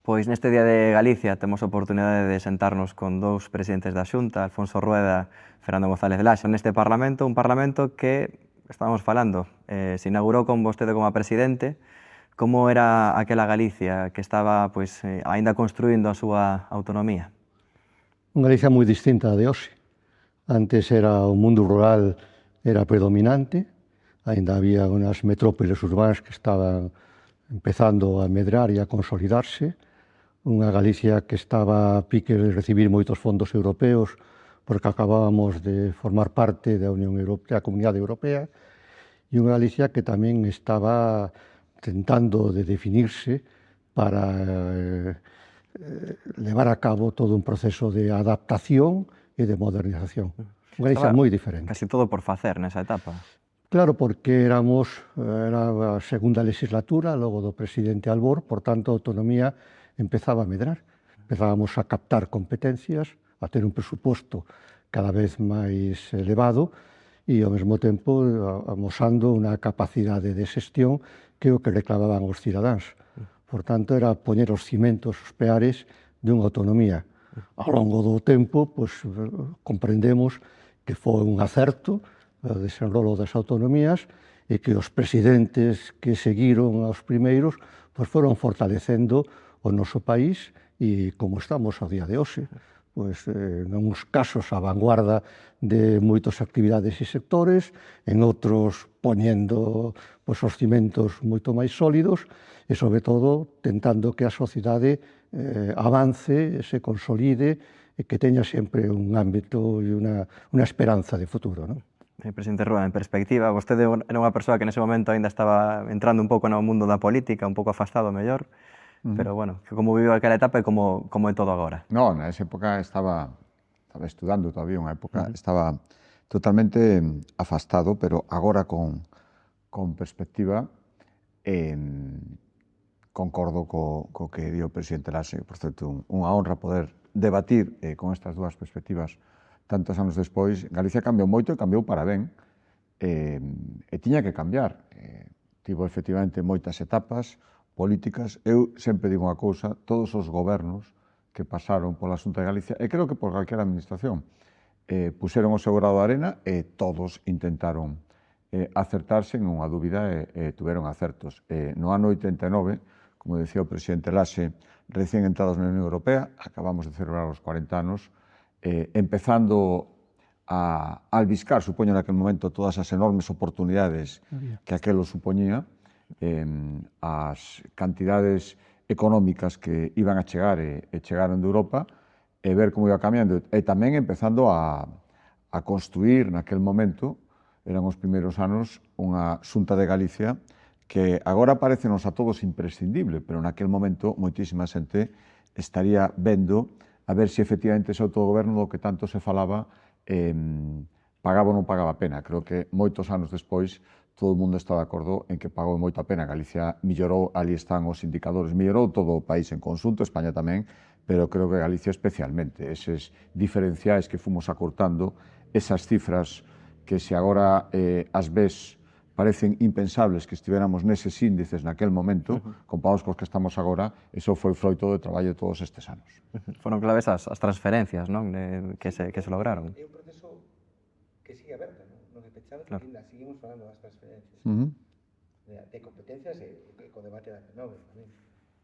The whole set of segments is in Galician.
Pois neste Día de Galicia temos a oportunidade de sentarnos con dous presidentes da Xunta, Alfonso Rueda e Fernando González Laxa, neste Parlamento, un Parlamento que, estábamos falando, se inaugurou con vostede como presidente. Como era aquela Galicia que estaba aínda construindo a súa autonomía? Unha Galicia moi distinta a de hoxe. Antes era o mundo rural era predominante, aínda había unhas metrópoles urbanas que estaban empezando a medrar e a consolidarse, unha Galicia que estaba a pique de recibir moitos fondos europeos porque acabábamos de formar parte da Unión Europea, da Comunidade Europea, e unha Galicia que tamén estaba tentando de definirse para levar a cabo todo un proceso de adaptación e de modernización. Unha Galicia moi diferente. Casi todo por facer nesa etapa. Claro, porque era a segunda legislatura, logo do presidente Albor, por tanto a autonomía empezaba a medrar. Empezábamos a captar competencias, a ter un presuposto cada vez máis elevado e ao mesmo tempo amosando unha capacidade de xestión que é o que reclamaban os cidadáns. Por tanto, era poñer os cimentos, os peares dunha autonomía. Ao longo do tempo, comprendemos que foi un acerto o desenrolo das autonomías e que os presidentes que seguiron aos primeiros foron fortalecendo o noso país e como estamos ao día de hoxe, nuns casos a vanguarda de moitas actividades e sectores, en outros poñendo os cimentos moito máis sólidos e, sobre todo, tentando que a sociedade avance, se consolide e que teña sempre un ámbito e unha esperanza de futuro, non? Presidente Rueda, en perspectiva, vostede era unha persoa que nese momento aínda estaba entrando un pouco no mundo da política, un pouco afastado mellor, pero, bueno, como viviu aquela etapa e como é todo agora? Non, nesa época estaba estudando todavía, unha época, estaba totalmente afastado, pero agora con perspectiva, concordo co que di o presidente Laxe, por certo, unha honra poder debatir con estas dúas perspectivas tantos anos despois. Galicia cambiou moito e cambiou para ben, e tiña que cambiar. Tivo efectivamente moitas etapas políticas. Eu sempre digo unha cousa, todos os gobernos que pasaron pola Xunta de Galicia, e creo que por calquera administración, puseron o seu grado de arena e todos intentaron acertarse, en unha dúbida, e tuveron acertos. No ano 89, como decía o presidente Laxe, recén entrados na Unión Europea, acabamos de celebrar os 40 anos, empezando a albiscar, supoño, naquele momento, todas as enormes oportunidades que aquelo supoñía, as cantidades económicas que iban a chegar e chegaron de Europa, e ver como iba cambiando, e tamén empezando a construir naquele momento, eran os primeiros anos, unha Xunta de Galicia que agora parecenos a todos imprescindible, pero naquele momento moitísima xente estaría vendo a ver se efectivamente ese autogoberno do que tanto se falaba pagaba ou non pagaba a pena. Creo que moitos anos despois todo o mundo está de acordo en que pagou moita pena. Galicia millorou, ali están os indicadores, millorou todo o país en conxunto, España tamén, pero creo que Galicia especialmente. Eses diferenciais que fomos acortando, esas cifras que se agora ás veces parecen impensables que estiveramos neses índices naquel momento, comparados cos que estamos agora, eso foi froito do traballo de todos estes anos. Foron claves as transferencias, non? Que se lograron. É un proceso que sigue aberto, non é pechado, que ainda seguimos falando das transferencias. De competencias e co debate da P9 tamén.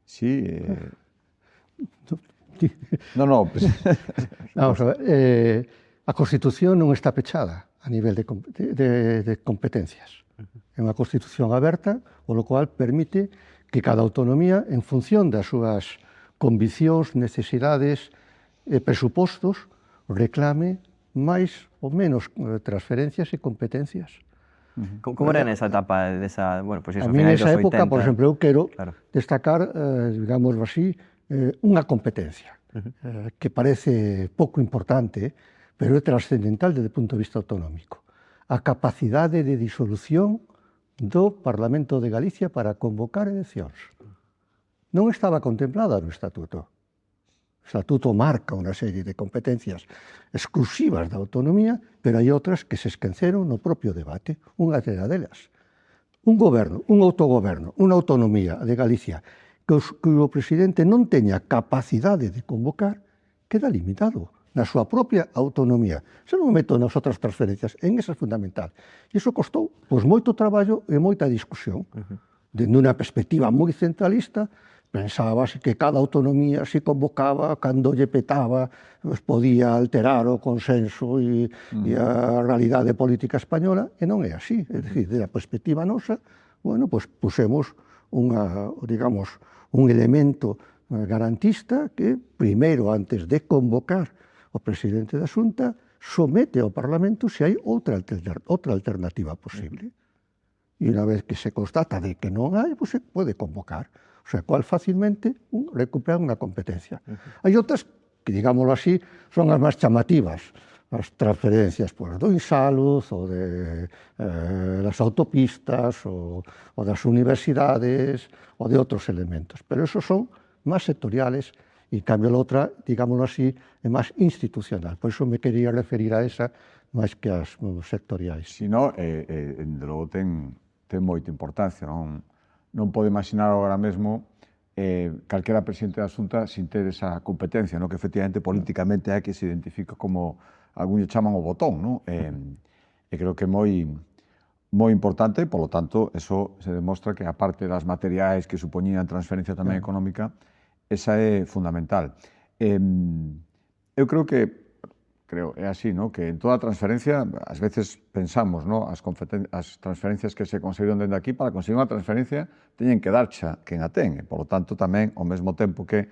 Sí. No, vamos a ver, a Constitución non está pechada a nivel de competencias. É unha Constitución aberta, o cual permite que cada autonomía, en función das súas conviccións, necesidades e presupostos, reclame máis ou menos transferencias e competencias. Como era nesa etapa desa, a mí nesa época, por exemplo, eu quero destacar, digamos así, unha competencia que parece pouco importante, pero é trascendental desde o punto de vista autonómico. A capacidade de disolución do Parlamento de Galicia para convocar eleccións. Non estaba contemplada no Estatuto. O Estatuto marca unha serie de competencias exclusivas da autonomía, pero hai outras que se esqueceron no propio debate. Unha delas. Un goberno, un autogoberno, unha autonomía de Galicia cuyo presidente non teña capacidade de convocar, queda limitado na súa propia autonomía. Se non me meto nas outras transferencias, en esa é fundamental. E iso costou moito traballo e moita discusión. Dende unha perspectiva moi centralista, pensábase que cada autonomía se convocaba cando lle petaba, podía alterar o consenso e a realidade política española, e non é así. É dicir, desde a perspectiva nosa, pusemos un elemento garantista que, primeiro, antes de convocar o presidente da Xunta, somete ao Parlamento se hai outra alternativa posible. E unha vez que se constata de que non hai, se pode convocar. O sea, cual fácilmente recuperan unha competencia. Hai outras que, digámoslo así, son as máis chamativas. As transferencias do Insalud, ou das autopistas, ou das universidades, ou de outros elementos. Pero esos son máis sectoriales, e, en cambio, a outra, digámoslo así, é máis institucional. Por iso me quería referir a esa máis que as sectoriais. Si no, logo ten moita importancia. Non pode imaginar agora mesmo calquera presidente da Xunta sin ter esa competencia, que efectivamente políticamente é que se identifica como algún chaman o botón. E creo que é moi importante, e, polo tanto, eso se demostra que, a parte das materiais que supoñían transferencia tamén económica, esa é fundamental. Eu creo que é así, que en toda transferencia, ás veces pensamos, as transferencias que se conseguiron dende aquí, para conseguir unha transferencia teñen que darcha quen a ten, e, polo tanto, tamén, ao mesmo tempo que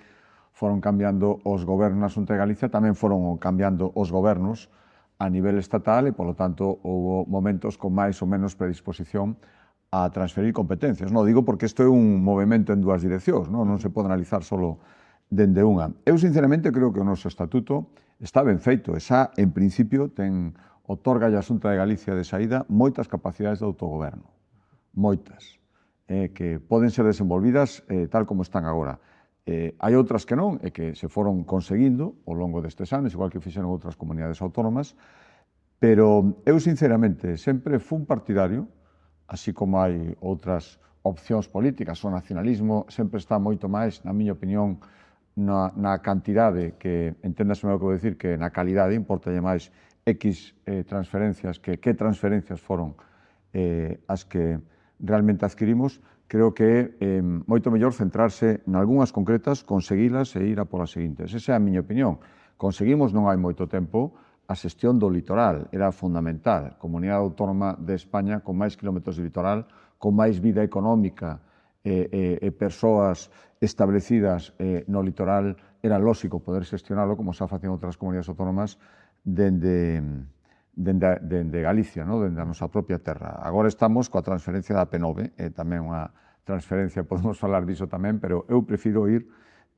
foron cambiando os gobernos na Xunta de Galicia, tamén foron cambiando os gobernos a nivel estatal, e, polo tanto, houve momentos con máis ou menos predisposición a transferir competencias. Digo porque isto é un movimento en dúas direccións, non se pode analizar solo dende unha. Eu, sinceramente, creo que o noso estatuto está ben feito, e xa, en principio, otorga a Xunta de Galicia de saída moitas capacidades de autogoberno, moitas, que poden ser desenvolvidas tal como están agora. Hai outras que non, e que se foron conseguindo ao longo destes anos, igual que fixeron outras comunidades autónomas, pero eu, sinceramente, sempre fui un partidario, así como hai outras opcións políticas, o nacionalismo sempre está moito máis, na miña opinión, na cantidade, que enténdase o que vou dicir, que na calidade, importalle máis X transferencias que transferencias foron as que realmente adquirimos. Creo que é moito mellor centrarse nalgúnas concretas, conseguilas e ir a polas seguintes. Esa é a miña opinión. Conseguimos non hai moito tempo a xestión do litoral, era fundamental. Comunidade Autónoma de España con máis kilómetros de litoral, con máis vida económica e persoas establecidas no litoral, era lógico poder xestionalo como xa facían outras comunidades autónomas dende Galicia, dende a nosa propia terra. Agora estamos coa transferencia da P9, tamén unha transferencia, podemos falar diso tamén, pero eu prefiro ir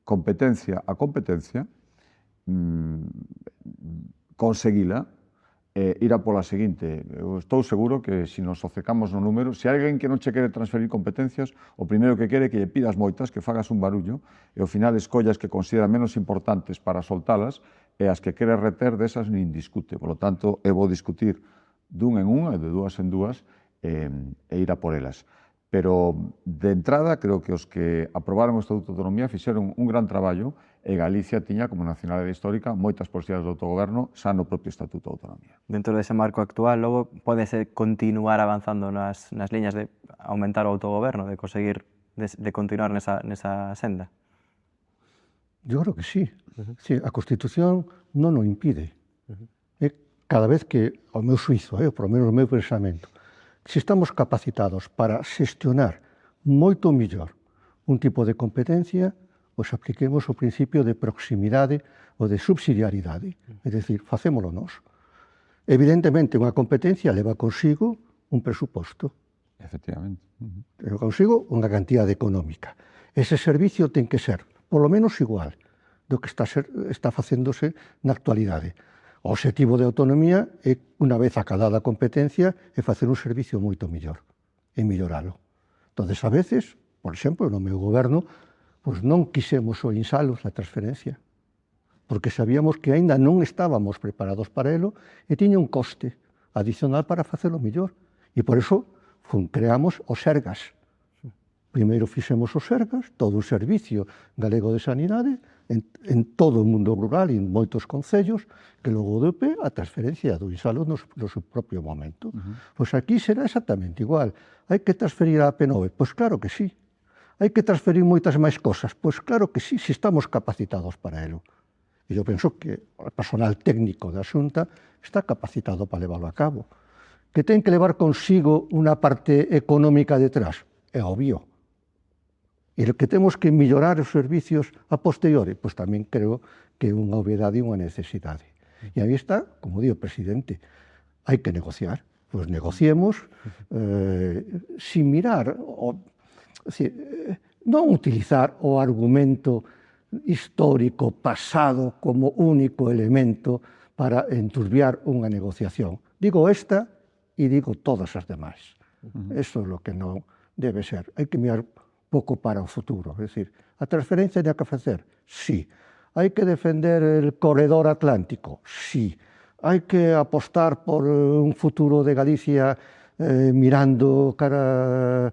competencia a competencia, conseguila, ir a pola seguinte. Eu estou seguro que, se nos obcecamos no número, se hai alguén que non che quere transferir competencias, o primeiro que quere é que lle pidas moitas, que fagas un barullo, e ao final escollas que considera menos importantes para soltalas, e as que quere reter desas nin discute. Por lo tanto, eu vou discutir dun en unha e de dúas en dúas e ir a por elas. Pero, de entrada, creo que os que aprobaron o Estatuto de Autonomía fixeron un gran traballo, e Galicia tiña, como nacionalidade histórica, moitas posibilidades de autogoberno xa no propio Estatuto de Autonomía. Dentro dese marco actual, logo, podese continuar avanzando nas liñas de aumentar o autogoberno, de conseguir, de continuar nesa senda? Yo creo que sí. Sí, a Constitución non o impide. Cada vez que, ao meu suizo, por lo menos o meu pensamento, se estamos capacitados para xestionar moito mellor un tipo de competencia, pois apliquemos o principio de proximidade ou de subsidiariedade. É dicir, facémolo nós. Evidentemente, unha competencia leva consigo un presuposto. Efectivamente. Leva consigo unha cantidade económica. Ese servicio ten que ser, polo menos, igual do que está facéndose na actualidade. O obxectivo de autonomía é, unha vez acadada a competencia, é facer un servicio moito mellor, e melloralo. Entón, a veces, por exemplo, no meu goberno, pois non quixemos o Insalud na transferencia, porque sabíamos que aínda non estábamos preparados para elo e tiña un coste adicional para facelo mellor. E por iso creamos o Sergas. Primeiro fixemos os Sergas, todo o Servicio Galego de Sanidade, en todo o mundo rural e en moitos concellos, que logo de pé a transferencia do Insalo no seu propio momento. Pois aquí será exactamente igual. Hai que transferir a AP9? Pois claro que sí. Hai que transferir moitas máis cosas? Pois claro que sí, se estamos capacitados para ello. E eu penso que o personal técnico da Xunta está capacitado para levarlo a cabo. Que ten que levar consigo unha parte económica detrás? É obvio. E que temos que mellorar os servicios a posteriori, pois tamén creo que é unha obviedade e unha necesidade. E aí está, como di o presidente, hai que negociar. Pois negociemos sin mirar, non utilizar o argumento histórico pasado como único elemento para enturbiar unha negociación. Digo esta e digo todas as demais. Eso é o que non debe ser. Hai que mirar pouco para o futuro. É dicir, a transferencia hai que facer? Sí. Hai que defender el corredor atlántico? Sí. Hai que apostar por un futuro de Galicia mirando cara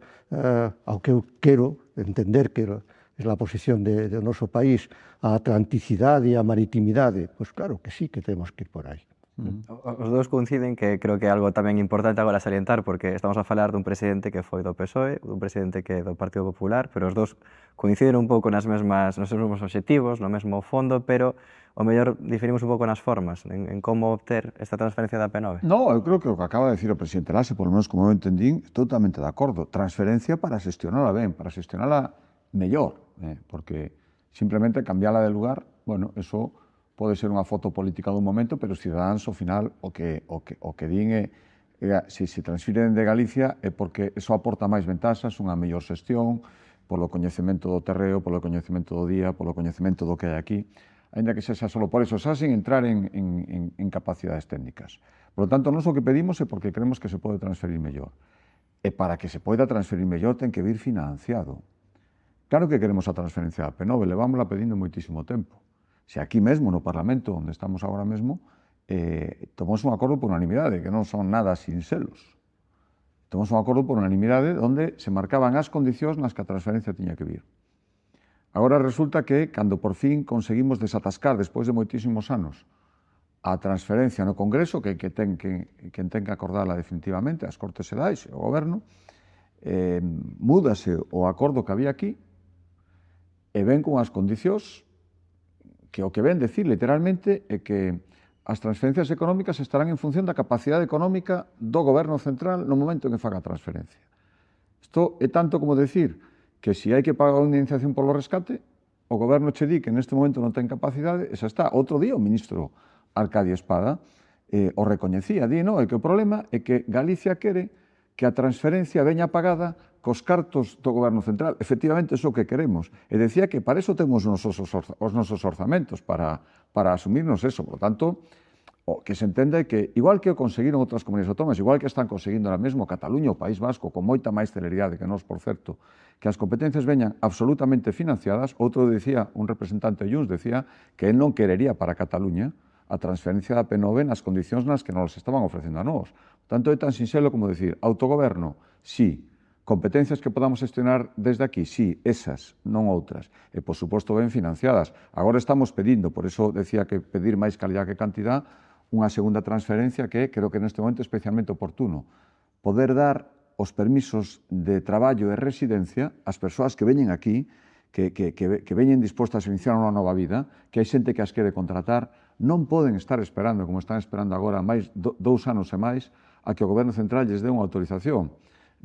ao que eu quero entender que é a posición do noso país, a atlanticidade e a maritimidade. Pois claro que sí que temos que ir por aí. Os dous coinciden que creo que é algo tamén importante agora salientar, porque estamos a falar dun presidente que foi do PSOE, dun presidente que é do Partido Popular, pero os dous coinciden un pouco nos mesmos obxectivos, no mesmo fondo, pero o mellor diferimos un pouco nas formas, en como obter esta transferencia da AP9. No, eu creo que o que acaba de decir o presidente Laxe, por lo menos como eu entendín, totalmente de acordo. Transferencia para xestionala ben, para xestionala mellor, porque simplemente cambiala de lugar, bueno, eso pode ser unha foto política dun momento, pero os cidadáns, ao final, o que din é se se transfiren de Galicia é porque eso aporta máis ventaxas, unha mellor xestión, polo coñecemento do terreo, polo coñecemento do día, polo coñecemento do que hai aquí, ainda que sexa só por eso, xa sin entrar en capacidades técnicas. Por lo tanto, nós o que pedimos é porque creemos que se pode transferir mellor. E para que se poida transferir mellor ten que vir financiado. Claro que queremos a transferencia da AP9, levámosla pedindo moitísimo tempo. Se aquí mesmo, no Parlamento, onde estamos agora mesmo, tomamos un acordo por unanimidade, que non son nada sinxelos. Tomamos un acordo por unanimidade onde se marcaban as condicións nas que a transferencia tiña que vir. Agora resulta que, cando por fin conseguimos desatascar, despois de moitísimos anos, a transferencia no Congreso, que ten que acordala definitivamente, as Cortes Xerais e o Goberno, múdase o acordo que había aquí e ven con as condicións que o que ven decir literalmente é que as transferencias económicas estarán en función da capacidade económica do Goberno central no momento en que faga a transferencia. Isto é tanto como decir que se hai que pagar unha indemnización polo rescate, o Goberno che di que neste momento non ten capacidade, e xa está. Outro día o ministro Arcadio Espada o recoñecía, di, non, é que o problema é que Galicia quere que a transferencia veña pagada cos cartos do Goberno Central. Efectivamente, iso que queremos. E decía que para eso temos os nosos orzamentos, para asumirnos eso. Por tanto, o que se entende é que, igual que o conseguiron outras comunidades autónomas, igual que están conseguindo ahora mesmo Cataluña ou País Vasco, con moita máis celeridade que nós, por certo, que as competencias veñan absolutamente financiadas, outro decía, un representante de Junts decía que non querería para Cataluña a transferencia da AP9 nas condicións nas que nos estaban ofrecendo a nós. Tanto é tan sinxelo como decir, autogoberno, sí. Competencias que podamos gestionar desde aquí, sí, esas, non outras. E, por suposto, ben financiadas. Agora estamos pedindo, por eso decía que pedir máis calidad que cantidad, unha segunda transferencia que creo que neste momento é especialmente oportuno. Poder dar os permisos de traballo e residencia ás persoas que veñen aquí, que veñen dispostas a iniciar unha nova vida, que hai xente que as quere contratar, non poden estar esperando, como están esperando agora, máis 2 anos e máis, a que o Goberno Central lles dé unha autorización.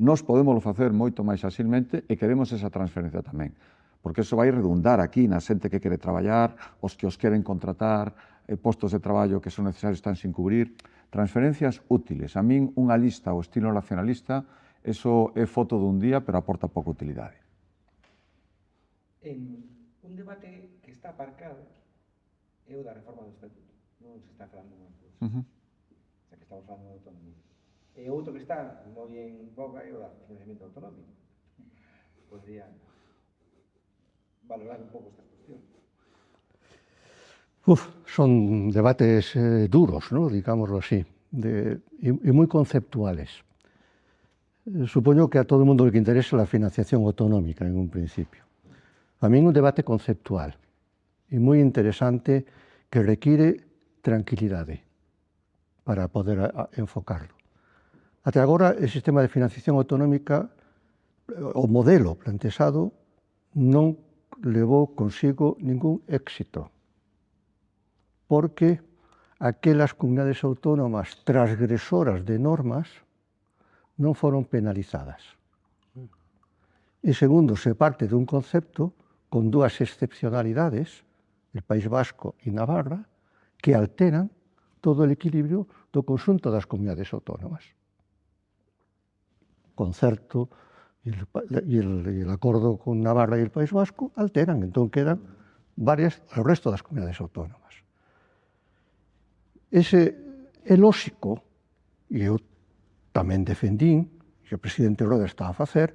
Nós podemos facer moito máis axilmente e queremos esa transferencia tamén, porque eso vai redundar aquí na xente que quere traballar, os que os queren contratar, postos de traballo que son necesarios están sin cubrir, transferencias útiles. A min unha lista ao estilo nacionalista, eso é foto dun día, pero aporta pouca utilidade. Un debate que está aparcado é o da reforma do Estatuto. Non se está falando máis cousa. Xa que estamos falando de autonomía. E outro que está moi en boga é o do financiamento autonómico. Podría valorar un pouco esta cuestión. Son debates duros, ¿no? Digámoslo así, y muy conceptuales. Supoño que a todo o mundo le interesa a financiación autonómica en un principio. A mí é un debate conceptual e moi interesante que require tranquilidade para poder enfocarlo. Até agora, o sistema de financiación autonómica, o modelo plantexado, non levou consigo ningún éxito, porque aquelas comunidades autónomas transgresoras de normas non foron penalizadas. E segundo, se parte dun concepto con dúas excepcionalidades, el País Vasco e Navarra, que alteran todo o equilibrio do conxunto das comunidades autónomas. O concerto e el acordo con Navarra e el País Vasco alteran, entón quedan varias ao resto das comunidades autónomas. Ese é lóxico, e eu tamén defendín, e o presidente Roda está a facer,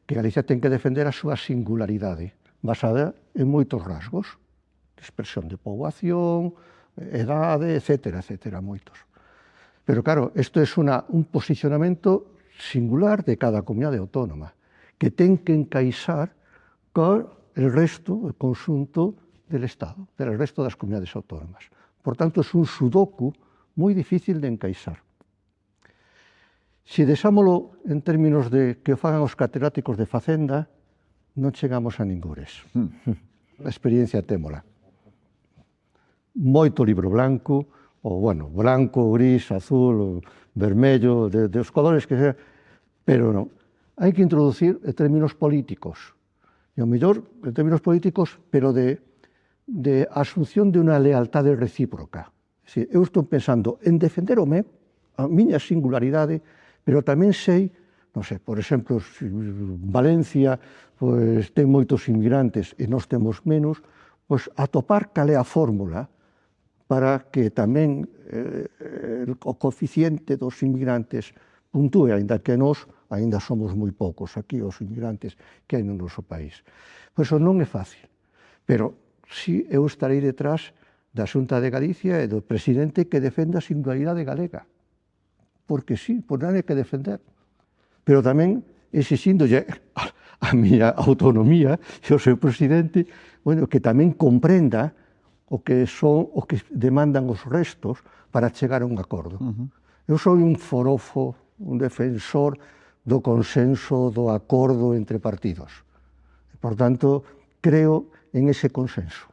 que Galicia ten que defender a súa singularidade, basada en moitos rasgos, dispersión de poboación, edade, etcétera, moitos. Pero claro, isto é un posicionamento singular de cada comunidade autónoma, que ten que encaixar con el resto, el conxunto del Estado, del resto das comunidades autónomas. Por tanto, é un sudoku moi difícil de encaixar. Se deixámolo en términos de que o fagan os catedráticos de Facenda, non chegamos a ningures. A experiencia témola. Moito libro blanco, ou, bueno, blanco, gris, azul, vermello, de os colores que sea, pero non. Hai que introducir términos políticos. E ao mellor, en términos políticos, pero de asunción de unha lealtade recíproca. Eu estou pensando en defender o meu, a miña singularidade, pero tamén sei, non sei, por exemplo, Valencia ten moitos inmigrantes e nós temos menos, pois atopar cal é a fórmula para que tamén o coeficiente dos inmigrantes puntúe, aínda que nós aínda somos moi poucos aquí, os inmigrantes que hai no noso país. Pois iso non é fácil, pero si eu estarei detrás da Xunta de Galicia e do presidente que defenda a singularidade galega. Porque sí, por nada hai que defender. Pero tamén exixíndolle a miña autonomía e o seu presidente, bueno, que tamén comprenda o que demandan os restos para chegar a un acordo. Eu sou un forofo, un defensor do consenso, do acordo entre partidos. Por tanto, creo en ese consenso,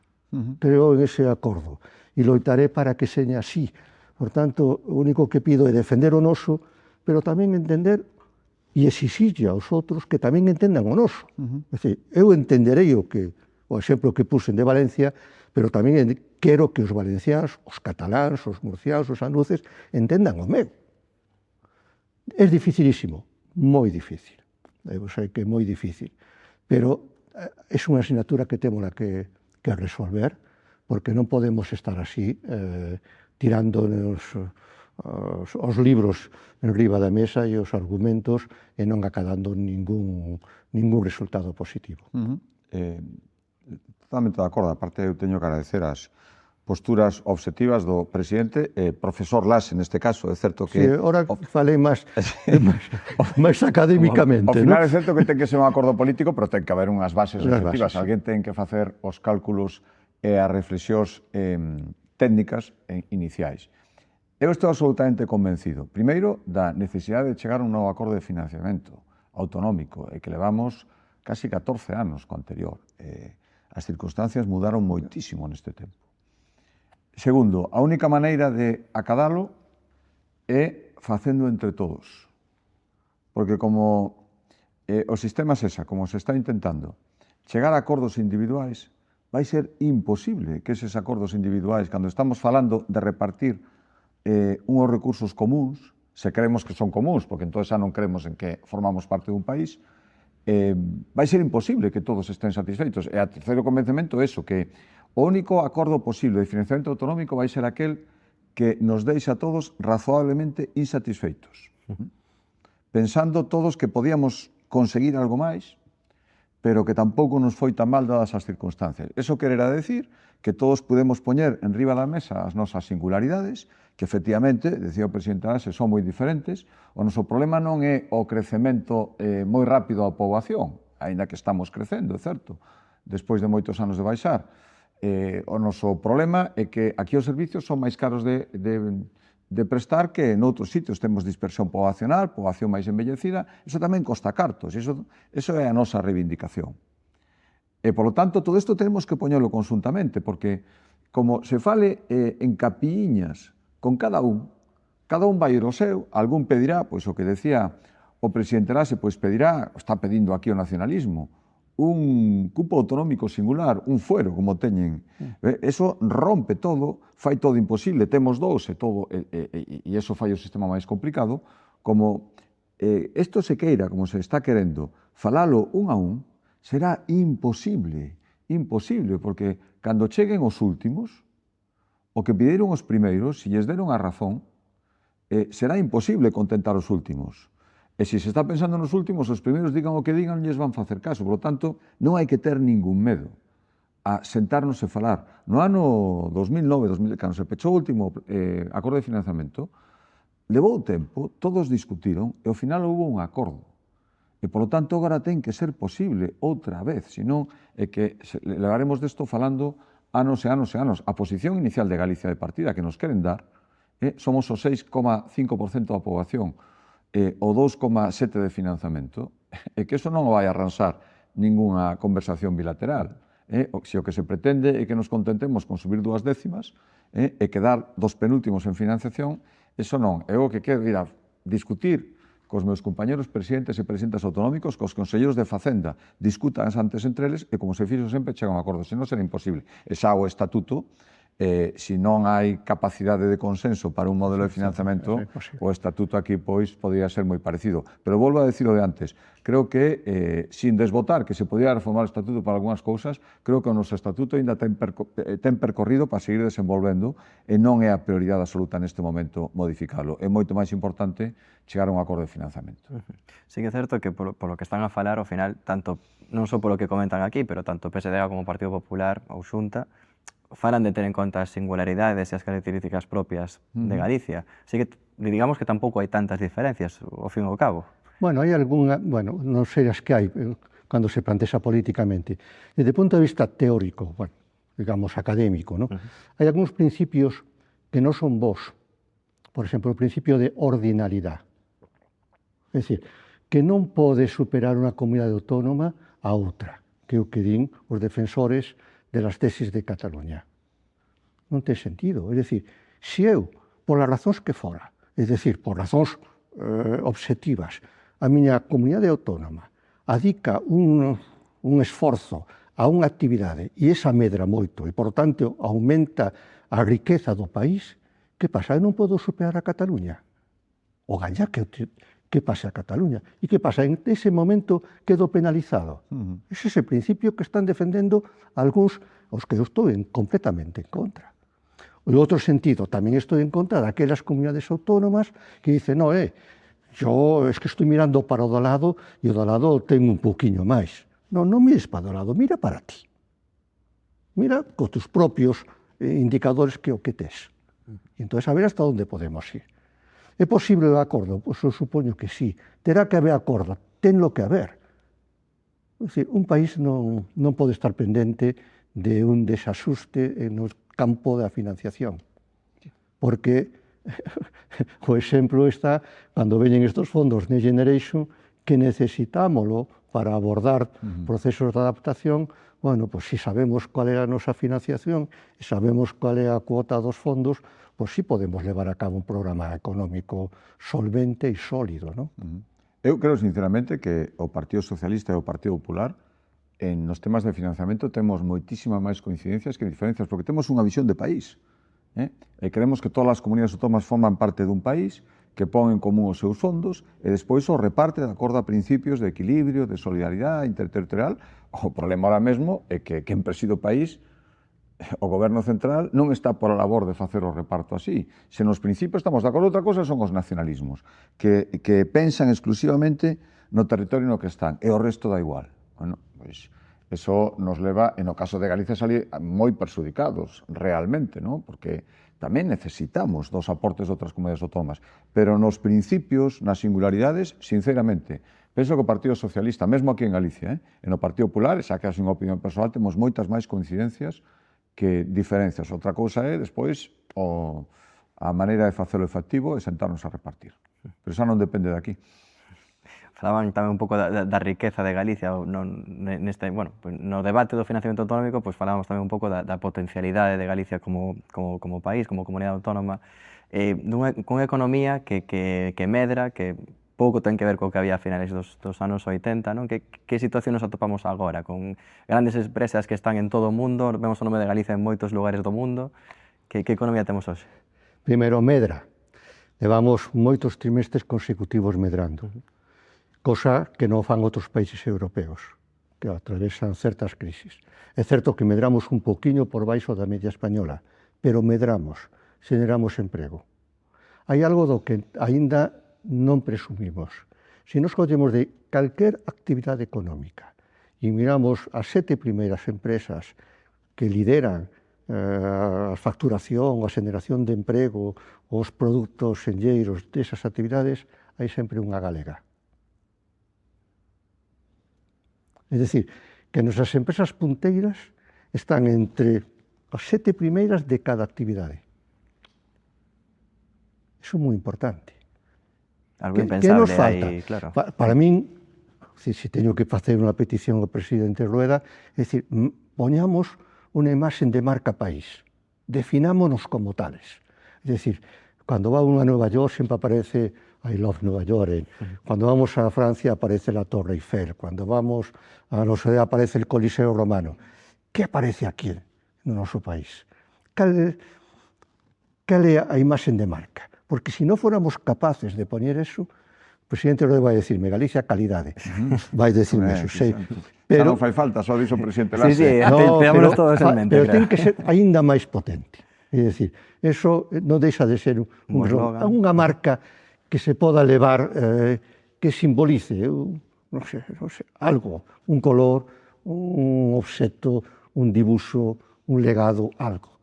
creo en ese acordo e loitaré para que seña así. Por tanto, o único que pido é defender o noso, pero tamén entender e exixirlle aos outros que tamén entendan o noso. É dicir, eu entenderei o exemplo que puxen de Valencia, pero tamén quero que os valencianos, os cataláns, os murcianos, os andaluces, entendan o meu. É dificilísimo, moi difícil. Eu sei que é moi difícil, pero é unha asignatura que temos que resolver, porque non podemos estar así, tirando os libros en riba da mesa e os argumentos e non acadando ningún resultado positivo. Totalmente de acordo. Aparte, eu teño que agradecer as posturas obxectivas do presidente, profesor Laxe, neste caso, é certo que... Sí, ora falei máis académicamente. Ao final é certo que ten que ser un acordo político, pero ten que haber unhas bases obxectivas. Alguén ten que facer os cálculos e as reflexións técnicas iniciais. Eu estou absolutamente convencido, primeiro, da necesidade de chegar a un novo acordo de financiamento autonómico, e que levamos casi 14 anos co anterior. As circunstancias mudaron moitísimo neste tempo. Segundo, a única maneira de acadalo é facendo entre todos. Porque como o sistema SESA, como se está intentando, chegar a acordos individuais, vai ser imposible que eses acordos individuais, cando estamos falando de repartir unhos recursos comuns, se creemos que son comuns, porque entón xa non creemos en que formamos parte dun país, vai ser imposible que todos estén satisfeitos. E a terceiro convencemento é iso, que o único acordo posible de financiamento autonómico vai ser aquel que nos deixa a todos razoablemente insatisfeitos. Pensando todos que podíamos conseguir algo máis, pero que tampouco nos foi tan mal dadas as circunstancias. Eso quererá decir que todos podemos poñer en riba da mesa as nosas singularidades, que efectivamente, decía o presidente Laxe, son moi diferentes. O noso problema non é o crecemento moi rápido da poboación, aínda que estamos crecendo, é certo, despois de moitos anos de baixar. O noso problema é que aquí os servicios son máis caros de prestar que en outros sitios. Temos dispersión poboacional, poboación máis envellecida, iso tamén costa cartos, iso é a nosa reivindicación. E, polo tanto, todo isto tenemos que poñelo conjuntamente, porque como se fale en capiñas con cada un vai ir o seu, algún pedirá, pois o que decía o presidente Laxe, pois pedirá, está pedindo aquí o nacionalismo, un cupo autonómico singular, un fuero, como teñen. Eso rompe todo, fai todo imposible, temos dous e todo, e eso fai o sistema máis complicado, como isto se queira, como se está querendo, falalo un a un, será imposible, porque cando cheguen os últimos, o que pediron os primeiros, se lles deron a razón, será imposible contentar os últimos. E se se está pensando nos últimos, os primeiros digan o que digan, lles van facer caso. Por lo tanto, non hai que ter ningún medo a sentarnos e falar. No ano 2009, cando se pechou o último acordo de financiamento, levou tempo, todos discutiron, e ao final houve un acordo. E, por lo tanto, agora ten que ser posible outra vez, senón é que levaremos desto falando anos e anos e anos. A posición inicial de Galicia de partida que nos queren dar, somos o 6,5% da poboación, o 2,7% de financiamento, é que eso non vai arranxar ningunha conversación bilateral. Se o que se pretende é que nos contentemos con subir 2 décimas e quedar dos penúltimos en financiación, eso non. É o que quero ir a discutir cos meus compañeros presidentes e presidentas autonómicos, cos conselleiros de Facenda, discutan antes entre eles e, como se fixo sempre, chegan a un acordo. Senón será imposible. E xa o estatuto, se non hai capacidade de consenso para un modelo de financiamento, o estatuto aquí, pois, podría ser moi parecido. Pero volvo a decir o de antes. Creo que, sin desbotar que se podía reformar o estatuto para algunhas cousas, creo que o noso estatuto ainda ten percorrido para seguir desenvolvendo e non é a prioridade absoluta neste momento modificalo. É moito máis importante chegar a un acordo de financiamento. Sí que é certo que polo que están a falar, ao final, tanto non só polo que comentan aquí, pero tanto PSDG como Partido Popular ou Xunta, falan de ter en conta as singularidades e as características propias de Galicia. Así que digamos que tampouco hai tantas diferencias, ao fin e ao cabo. Bueno, hai algunha, non sei as que hai cando se plantea políticamente. Desde o punto de vista teórico, digamos académico, hai algúns principios que non son bons. Por exemplo, o principio de ordinalidade. É dicir, que non pode superar unha comunidade autónoma a outra, que é o que din os defensores de las tesis de Cataluña. Non ten sentido. É dicir, se eu, polas razóns que fora, é dicir, por razóns objetivas, a miña comunidade autónoma adica un esforzo a unha actividade e esa medra moito e, por tanto, aumenta a riqueza do país, que pasa? Eu non podo superar a Cataluña. O galla que pase a Cataluña. E que pasa? En ese momento quedo penalizado. Ese é ese principio que están defendendo algúns, os que eu estou completamente en contra. En outro sentido, tamén estou en contra daquelas comunidades autónomas que dicen, no, yo es que estou mirando para o do lado e o do lado ten un pouquiño máis. Non mires para o lado, mira para ti. Mira con tus propios indicadores que o que tes. E entón, a ver hasta onde podemos ir. É posible o acordo? Pois eu supoño que sí. Terá que haber acordo, tenlo que haber. É dicir, un país non pode estar pendente de un desaxuste no campo da financiación. Porque o exemplo está cando veñen estes fondos Next Generation que necesitámolo para abordar procesos de adaptación. Bueno, pois se sabemos cual é a nosa financiación e sabemos cual é a cuota dos fondos, pois sí podemos levar a cabo un programa económico solvente e sólido, non? Eu creo, sinceramente, que o Partido Socialista e o Partido Popular nos temas de financiamento temos moitísimas máis coincidencias que diferencias, porque temos unha visión de país. E creemos que todas as comunidades autónomas forman parte dun país que pon en común os seus fondos e despois o reparte de acordo a principios de equilibrio, de solidaridade interterritorial. O problema ahora mesmo é que quen preside o país, o goberno central, non está por a labor de facer o reparto así. Se nos principios estamos de acordo, outra cosa son os nacionalismos, que pensan exclusivamente no territorio no que están, e o resto dá igual. Bueno, pois, Eso nos leva, en o caso de Galicia, a salir moi perxudicados, realmente, ¿no? Porque tamén necesitamos dos aportes de outras comunidades autónomas. Pero nos principios, nas singularidades, sinceramente, penso que o Partido Socialista, mesmo aquí en Galicia, e no Partido Popular, xa que é unha opinión personal, temos moitas máis coincidencias que diferencias. Outra cousa é, despois, a maneira de facelo efectivo e sentarnos a repartir. Pero xa non depende de aquí. Falaban tamén un pouco da riqueza de Galicia, no debate do financiamento autonómico, pois falábamos tamén un pouco da potencialidade de Galicia como país, como comunidade autónoma, cunha economía que medra, que pouco ten que ver co que había a finales dos anos 80, non? Que situación nos atopamos agora, con grandes empresas que están en todo o mundo, vemos o nome de Galicia en moitos lugares do mundo, que economía temos hoxe? Primeiro, medra. Levamos moitos trimestres consecutivos medrando. Cosa que non fan outros países europeos, que atravesan certas crisis. É certo que medramos un poquinho por baixo da media española, pero medramos, xeneramos emprego. Hai algo do que aínda non presumimos. Se nos collemos de calquer actividade económica e miramos as 7 primeiras empresas que lideran a facturación, a xeneración de emprego, os produtos enlleiros desas actividades, hai sempre unha galega. É dicir, que nosas empresas punteiras están entre as 7 primeiras de cada actividade. Iso é moi importante. Algo que nos impensable falta? aí, claro. Para min, se teño que facer unha petición ao presidente Rueda, é dicir, poñamos unha imaxe de marca país, definámonos como tales. É dicir, cando va a Nueva York sempre aparece I love Nueva York, cuando vamos a Francia aparece la Torre Eiffel, cuando vamos a no sé, aparece el Coliseo Romano. Que aparece aquí no noso país? Cal é a imaxe de marca? Porque se non fóramos capaces de poñer eso, o presidente Rueda vai decirme Galicia calidade, vai decirme eso, sei. Pero non fai falta, só dixo o presidente Laxe. Sí, teñámonos todos en mente. Pero ten que ser aínda máis potente. É dicir, eso non deixa de ser unha marca que se poda levar, que simbolice, non sei, algo, un color, un obxecto, un dibuixo, un legado, algo.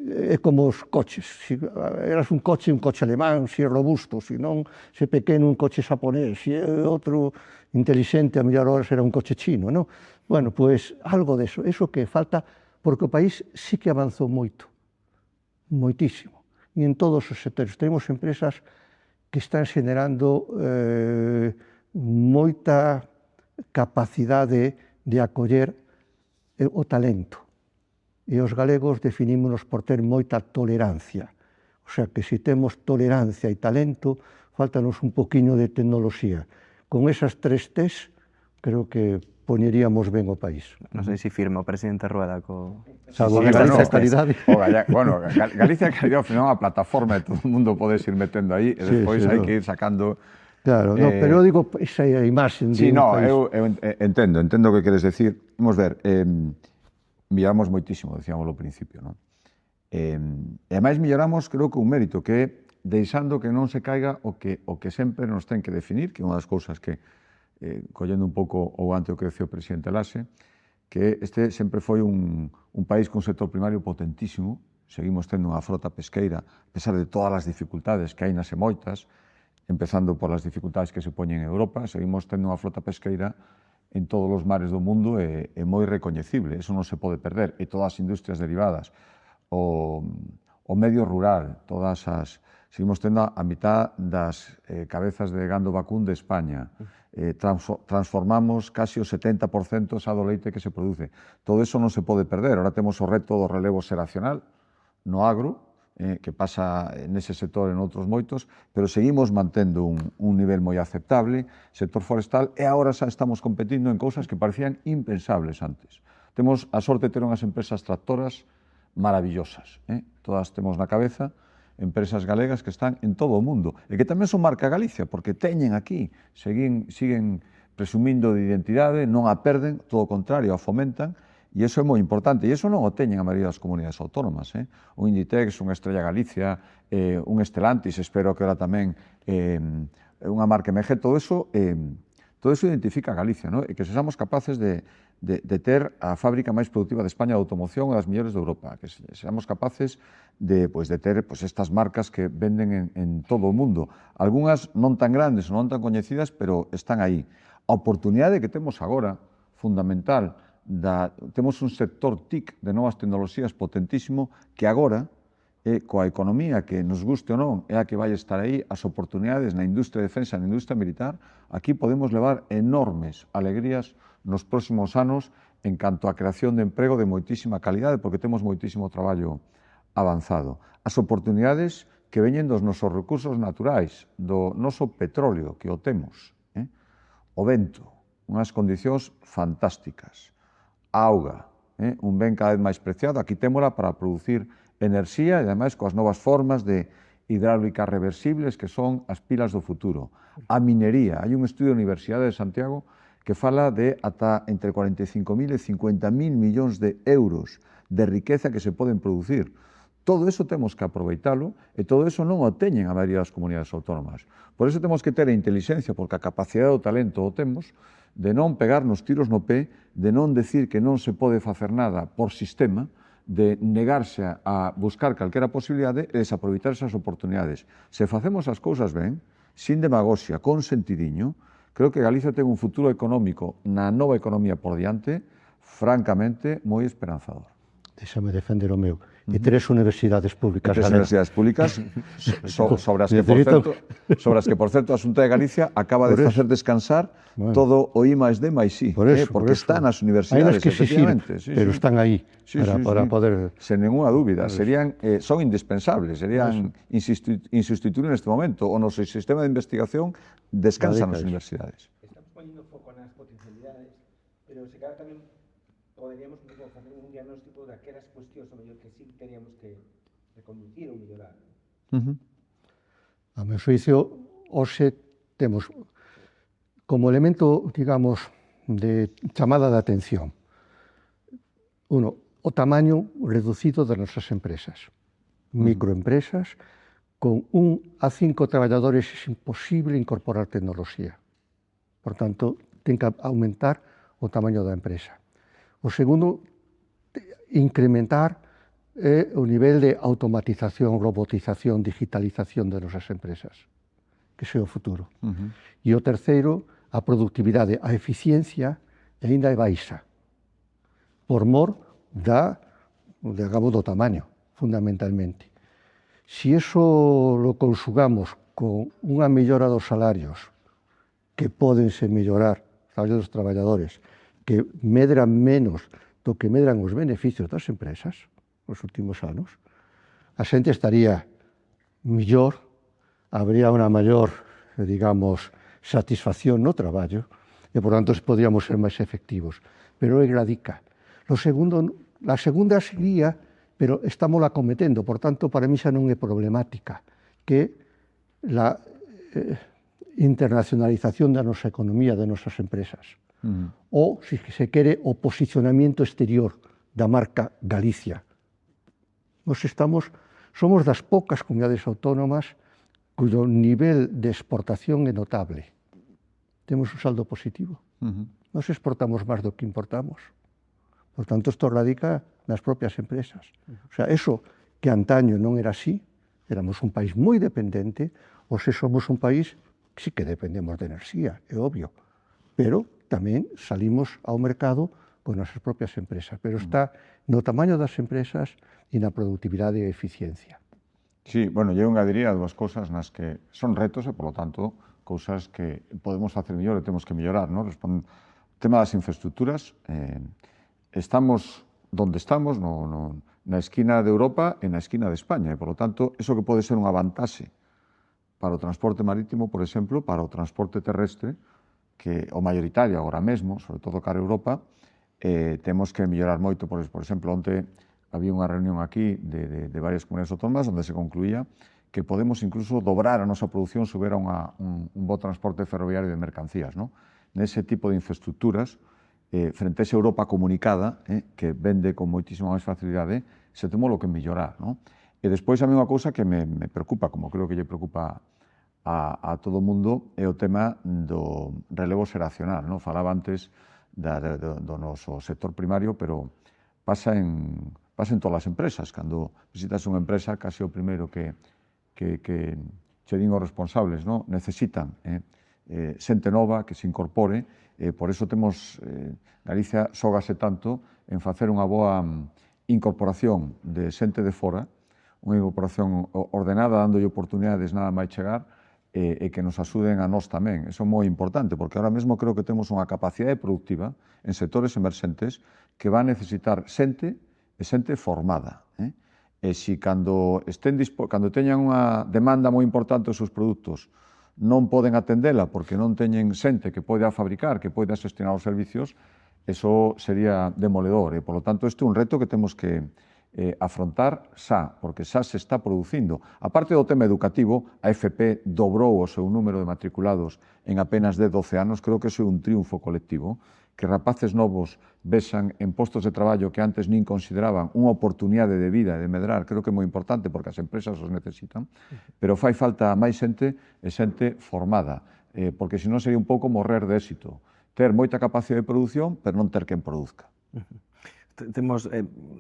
É como os coches, se eras un coche alemán, se é robusto, se non, se pequeno un coche xaponés, se é outro inteligente, a mellor hora será un coche chino, non? Bueno, pois algo deso, eso que falta, porque o país sí que avanzou moito, moitísimo, e en todos os sectores. Temos empresas que están xenerando moita capacidade de acoller o talento. E os galegos definímonos por ter moita tolerancia. O sea, que se temos tolerancia e talento, faltanos un poquinho de tecnoloxía. Con esas 3 T's, creo que poñeríamos ben o país. Non sei se firma o presidente Rueda co... Salvo Galicia calidade. Bueno, Galicia calidade ao final é unha plataforma e todo o mundo podes ir metendo aí e despois hai que ir sacando... Claro, pero eu digo esa imaxe de un país. Eu entendo o que queres decir. Vamos ver, milloramos moitísimo, decíamos ao principio, non? E ademais milloramos, creo que un mérito, que é deixando que non se caiga o que sempre nos ten que definir, que é unha das cousas que collendo un pouco o ante o que decía o presidente Laxe, que este sempre foi un país con sector primario potentísimo, seguimos tendo unha frota pesqueira, a pesar de todas as dificultades que hai nas e moitas, empezando por as dificultades que se poñen en Europa, seguimos tendo unha flota pesqueira en todos os mares do mundo e moi recoñecible, eso non se pode perder, e todas as industrias derivadas, o medio rural, todas as... Seguimos tendo a mitad das cabezas de gando vacún de España, transformamos casi o 70% xa do leite que se produce. Todo eso non se pode perder. Ahora temos o reto do relevo xeracional no agro, que pasa nese sector e en outros moitos, pero seguimos mantendo un nivel moi aceptable, sector forestal, e agora xa estamos competindo en cousas que parecían impensables antes. Temos a sorte de ter unhas empresas tractoras maravillosas, todas temos na cabeza, empresas galegas que están en todo o mundo e que tamén son marca Galicia, porque teñen aquí, siguen presumindo de identidade, non a perden, todo o contrario, a fomentan, e iso é moi importante, e iso non o teñen a maioría das comunidades autónomas. Un Inditex, unha Estrella Galicia, un Estelantis, espero que ahora tamén unha marca MG, todo eso identifica a Galicia, e que sexamos capaces de de ter a fábrica máis productiva de España de automoción e das mellores de Europa, que seamos capaces de ter estas marcas que venden en todo o mundo. Algúnas non tan grandes ou non tan coñecidas, pero están aí. A oportunidade que temos agora, fundamental, temos un sector TIC de novas tecnoloxías potentísimo que agora, coa economía que nos guste ou non, é a que vai estar aí, as oportunidades na industria de defensa e na industria militar, aquí podemos levar enormes alegrías nos próximos anos en canto á creación de emprego de moitísima calidade, porque temos moitísimo traballo avanzado. As oportunidades que veñen dos nosos recursos naturais, do noso petróleo, que o temos, o vento, unhas condicións fantásticas, a auga, un ben cada vez máis preciado, aquí témola para producir enerxía e, ademais, coas novas formas de hidráulica reversibles que son as pilas do futuro. A minería, hai un estudio da Universidade de Santiago que fala de ata entre 45.000 e 50.000 millóns de euros de riqueza que se poden producir. Todo eso temos que aproveitalo e todo eso non o teñen a maioría das comunidades autónomas. Por eso temos que ter a inteligencia, porque a capacidade do talento o temos, de non pegarnos tiros no pé, de non decir que non se pode facer nada por sistema, de negarse a buscar calquera posibilidade e desaproveitar esas oportunidades. Se facemos as cousas ben, sin demagoxia, con sentidiño, creo que Galicia ten un futuro económico na nova economía por diante, francamente, moi esperanzador. Déxame defender o meu. E tres universidades públicas. Tres universidades públicas sobre as que, por certo, a Xunta de Galicia acaba de facer descansar todo o I máis D máis I, porque están nas universidades, efectivamente. Pero están aí para poder... Sen ninguna dúbida, son indispensables, serían insustituibles neste momento. O noso sistema de investigación descansa nas universidades. Estamos poniendo foco nas potencialidades, pero se cada tamén poderíamos facer un diagnóstico daquelas cuestións o mellor que sí teríamos que reconducir ou mellorar. A meu xuicio, hoxe temos como elemento, digamos, de chamada de atención, o tamaño reducido das nosas empresas. Microempresas, con 1 a 5 traballadores é imposible incorporar tecnoloxía. Por tanto, ten que aumentar o tamaño da empresa. O segundo, incrementar o nivel de automatización, robotización, digitalización de nosas empresas, que é o futuro. E o terceiro, a productividade, a eficiencia, ainda é baixa, por mor do tamaño, fundamentalmente. Se iso lo conxugamos con unha mellora dos salarios, que podense mellorar os traballadores, que medran menos do que medran os beneficios das empresas nos últimos anos, a xente estaría mellor, habría unha maior, digamos, satisfacción no traballo e, por tanto, podríamos ser máis efectivos. Pero é radica. A segunda sería, pero estamos la cometendo, por tanto, para mí xa non é problemática, que a internacionalización da nosa economía, das nosas empresas. O, se se quere, o posicionamiento exterior da marca Galicia. Somos das poucas comunidades autónomas cuyo nivel de exportación é notable. Temos un saldo positivo. Nos exportamos máis do que importamos. Por tanto, isto radica nas propias empresas. O sea, eso que antaño non era así, éramos un país moi dependente, hoxe somos un país que sí que dependemos de enerxía, é obvio, pero tamén salimos ao mercado con as propias empresas, pero está no tamaño das empresas e na productividade e eficiencia. Sí, bueno, eu engadiría dúas cousas nas que son retos e, por lo tanto, cousas que podemos facer mellor e temos que mellorar, ¿no? O tema das infraestructuras, estamos donde estamos, na esquina de Europa e na esquina de España, e, por lo tanto, eso que pode ser unha vantaxe para o transporte marítimo, por exemplo, para o transporte terrestre, que o maioritario agora mesmo, sobre todo cara a Europa, temos que mellorar moito. Por exemplo, onte había unha reunión aquí de varias comunidades autónomas onde se concluía que podemos incluso dobrar a nosa produción se houbera un bo transporte ferroviario de mercancías, ¿no? Nese tipo de infraestructuras, frente a esa Europa comunicada, que vende con moitísima máis facilidade, se temos lo que mellorar, ¿no? E despois a mí unha cousa que me preocupa, como creo que lle preocupa a todo o mundo, é o tema do relevo xeracional, ¿no? Falaba antes do noso sector primario, pero pasa en todas as empresas. Cando visitas unha empresa, case o primeiro que che din os responsables, no? Necesitan xente nova que se incorpore, por iso temos, Galicia xógase tanto en facer unha boa incorporación de xente de fora, unha incorporación ordenada, dándolle oportunidades nada máis chegar, e que nos axuden a nós tamén. Iso é moi importante, porque ahora mesmo creo que temos unha capacidade productiva en sectores emerxentes que va a necesitar xente e xente formada. E se cando teñan unha demanda moi importante dos seus produtos non poden atendela porque non teñen xente que poida fabricar, que poida xestionar os servicios, eso sería demoledor. E, por lo tanto, isto é un reto que temos que afrontar xa, porque xa se está producindo. A parte do tema educativo, a FP dobrou o seu número de matriculados en apenas de 12 anos, creo que iso é un triunfo colectivo, que rapaces novos vexan en postos de traballo que antes nin consideraban unha oportunidade de vida e de medrar, creo que é moi importante porque as empresas os necesitan, pero fai falta máis xente e xente formada, porque senón sería un pouco morrer de éxito, ter moita capacidade de produción, pero non ter quen produzca. Temos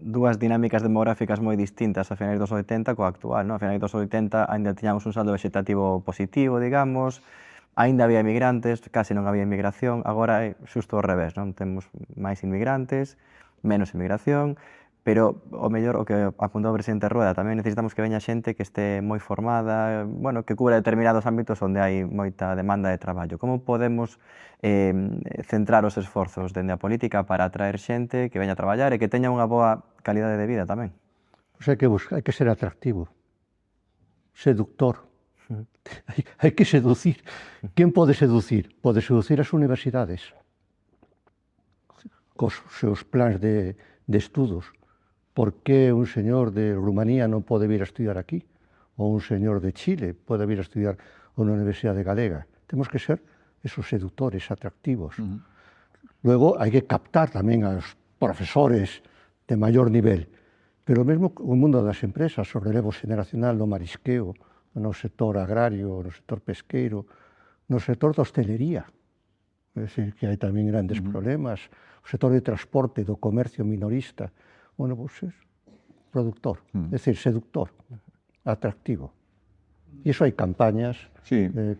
dúas dinámicas demográficas moi distintas a finais dos 80 coa actual, non? A finais dos 80 ainda tiñamos un saldo vegetativo positivo, digamos, ainda había inmigrantes, case non había inmigración, agora é xusto ao revés, non? Temos máis inmigrantes, menos inmigración, pero o mellor o que apuntou o presidente Rueda, tamén necesitamos que veña xente que este moi formada, bueno, que cubra determinados ámbitos onde hai moita demanda de traballo. Como podemos centrar os esforzos dende a política para atraer xente que veña a traballar e que teña unha boa calidade de vida tamén? Pois hai que ser atractivo, seductor. Hai que seducir. Quen pode seducir? Pode seducir as universidades cos seus plans de estudos. Por que un señor de Rumanía non pode vir a estudiar aquí? Ou un señor de Chile pode vir a estudiar a unha universidade galega? Temos que ser esos seductores atractivos. Luego hai que captar tamén aos profesores de maior nivel, pero mesmo o mundo das empresas, o relevo xeneracional no marisqueo, no sector agrario, no sector pesqueiro, no sector da hostelería, é dicir, que hai tamén grandes problemas, o sector de transporte, do comercio minorista, bueno, pois é productor, é dicir, seductor, atractivo. E iso hai campañas que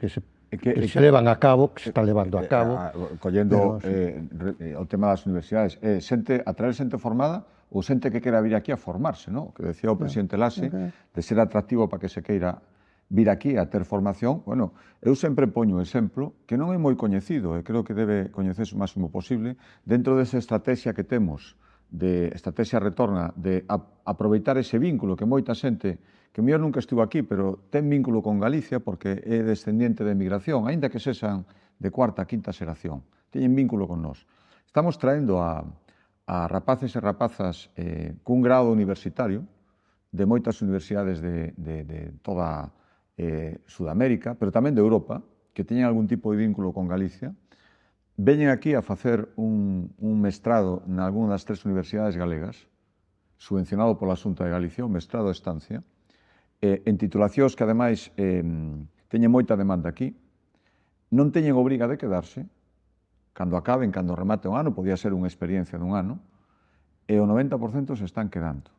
se levan a cabo, que se están levando a cabo. Collendo o tema das universidades, atraer xente formada ou xente que quera vir aquí a formarse, non? Que decía o presidente Laxe, de ser atractivo para que se queira vir aquí a ter formación. Bueno, eu sempre poño o exemplo que non é moi coñecido e creo que debe coñecerse o máximo posible dentro desa estrategia que temos, de estrategia retorna, de aproveitar ese vínculo que moita xente que mellor nunca estuvo aquí, pero ten vínculo con Galicia porque é descendiente de emigración, aínda que sexan de cuarta, quinta xeración, teñen vínculo con nós. Estamos traendo a rapaces e rapazas cun grado universitario de moitas universidades de toda Sudamérica, pero tamén de Europa, que teñen algún tipo de vínculo con Galicia, veñen aquí a facer un mestrado en algunha das 3 universidades galegas, subvencionado pola Xunta de Galicia, un mestrado de estancia, en titulacións que, ademais, teñen moita demanda aquí, non teñen obriga de quedarse, cando acaben, cando remate un ano, podía ser unha experiencia dun ano, e o 90% se están quedando.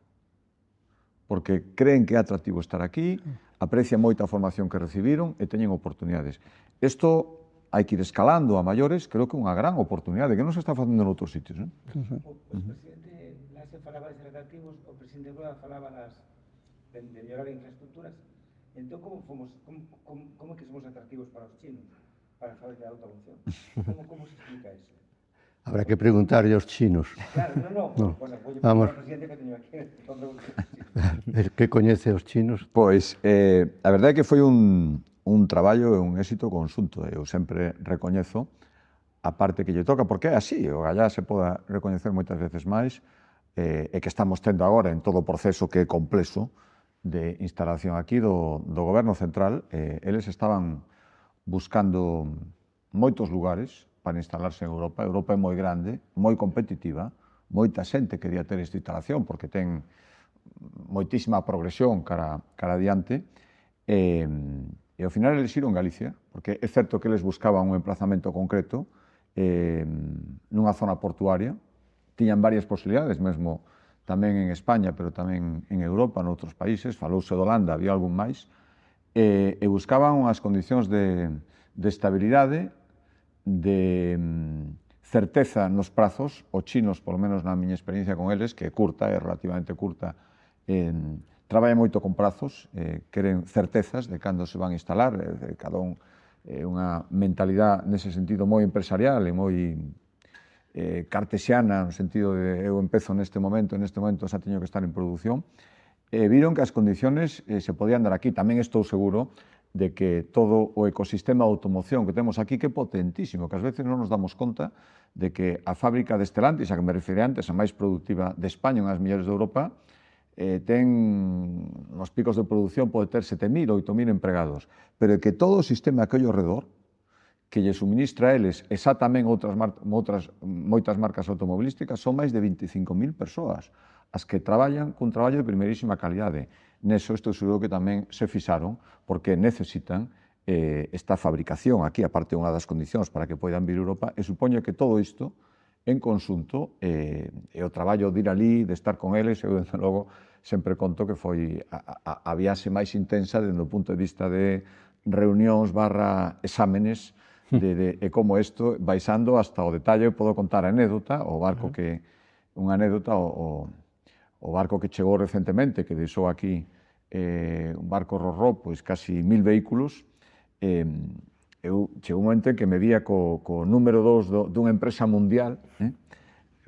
Porque creen que é atractivo estar aquí, aprecian moita a formación que recibiron e teñen oportunidades. Isto hai que ir escalando a maiores, creo que é unha gran oportunidade, que non se está facendo en outros sitios. O presidente Laxe falaba de ser atractivos, o presidente Rueda falaba de mellorar infraestructuras. Entón, como é que somos atractivos para os chinos, para a fábrica de automoción? Como se explica eso? Habrá que preguntarlle aos chinos. Claro, non. Vamos. O presidente que teño aquí, que coñece os chinos? Pois, a verdade é que foi un traballo e un éxito conxunto. Eu sempre recoñezo a parte que lle toca, porque é así, o gallá se poda recoñecer moitas veces máis, e que estamos tendo agora en todo o proceso que é complexo de instalación aquí do Goberno Central. Eles estaban buscando moitos lugares para instalarse en Europa. Europa é moi grande, moi competitiva, moita xente quería ter esta instalación porque ten moitísima progresión cara adiante, e ao final eles iron Galicia, porque é certo que eles buscaban un emplazamento concreto nunha zona portuaria. Tiñan varias posibilidades, mesmo tamén en España, pero tamén en Europa, noutros países, falouse de Holanda, había algún máis, e buscaban unhas condicións de estabilidade, de certeza nos prazos. Os chinos, polo menos na miña experiencia con eles, que é curta, é relativamente curta, traballan moito con prazos, queren certezas de cando se van a instalar, cada un unha mentalidade nese sentido moi empresarial e moi cartesiana, no sentido de eu empezo neste momento xa teño que estar en produción, viron que as condiciones se podían dar aquí. Tamén estou seguro de que todo o ecosistema de automoción que temos aquí, que é potentísimo, que ás veces non nos damos conta de que a fábrica de Stellantis, a que me referi antes, a máis productiva de España, unhas mellores de Europa, ten, nos picos de produción, pode ter 7.000, 8.000 empregados, pero que todo o sistema que hai ao redor, que lle suministra a eles, e xa tamén moitas marcas automobilísticas, son máis de 25.000 persoas as que traballan cun traballo de primeirísima calidade. Neso, estou seguro que tamén se fixaron, porque necesitan esta fabricación aquí, aparte unha das condicións para que poidan vir a Europa, e supoño que todo isto, en conxunto, e o traballo de ir ali, de estar con eles, eu, desde logo, sempre conto que foi a viaxe máis intensa desde o punto de vista de reunións / exámenes, e como isto, baixando hasta o detalle. Podo contar a anécdota, o barco que, unha anécdota, o barco que chegou recentemente, que deixou aquí un barco Ro-Ro, pois casi 1.000 vehículos, eu chegou un momento en que me vía co número 2 dunha empresa mundial,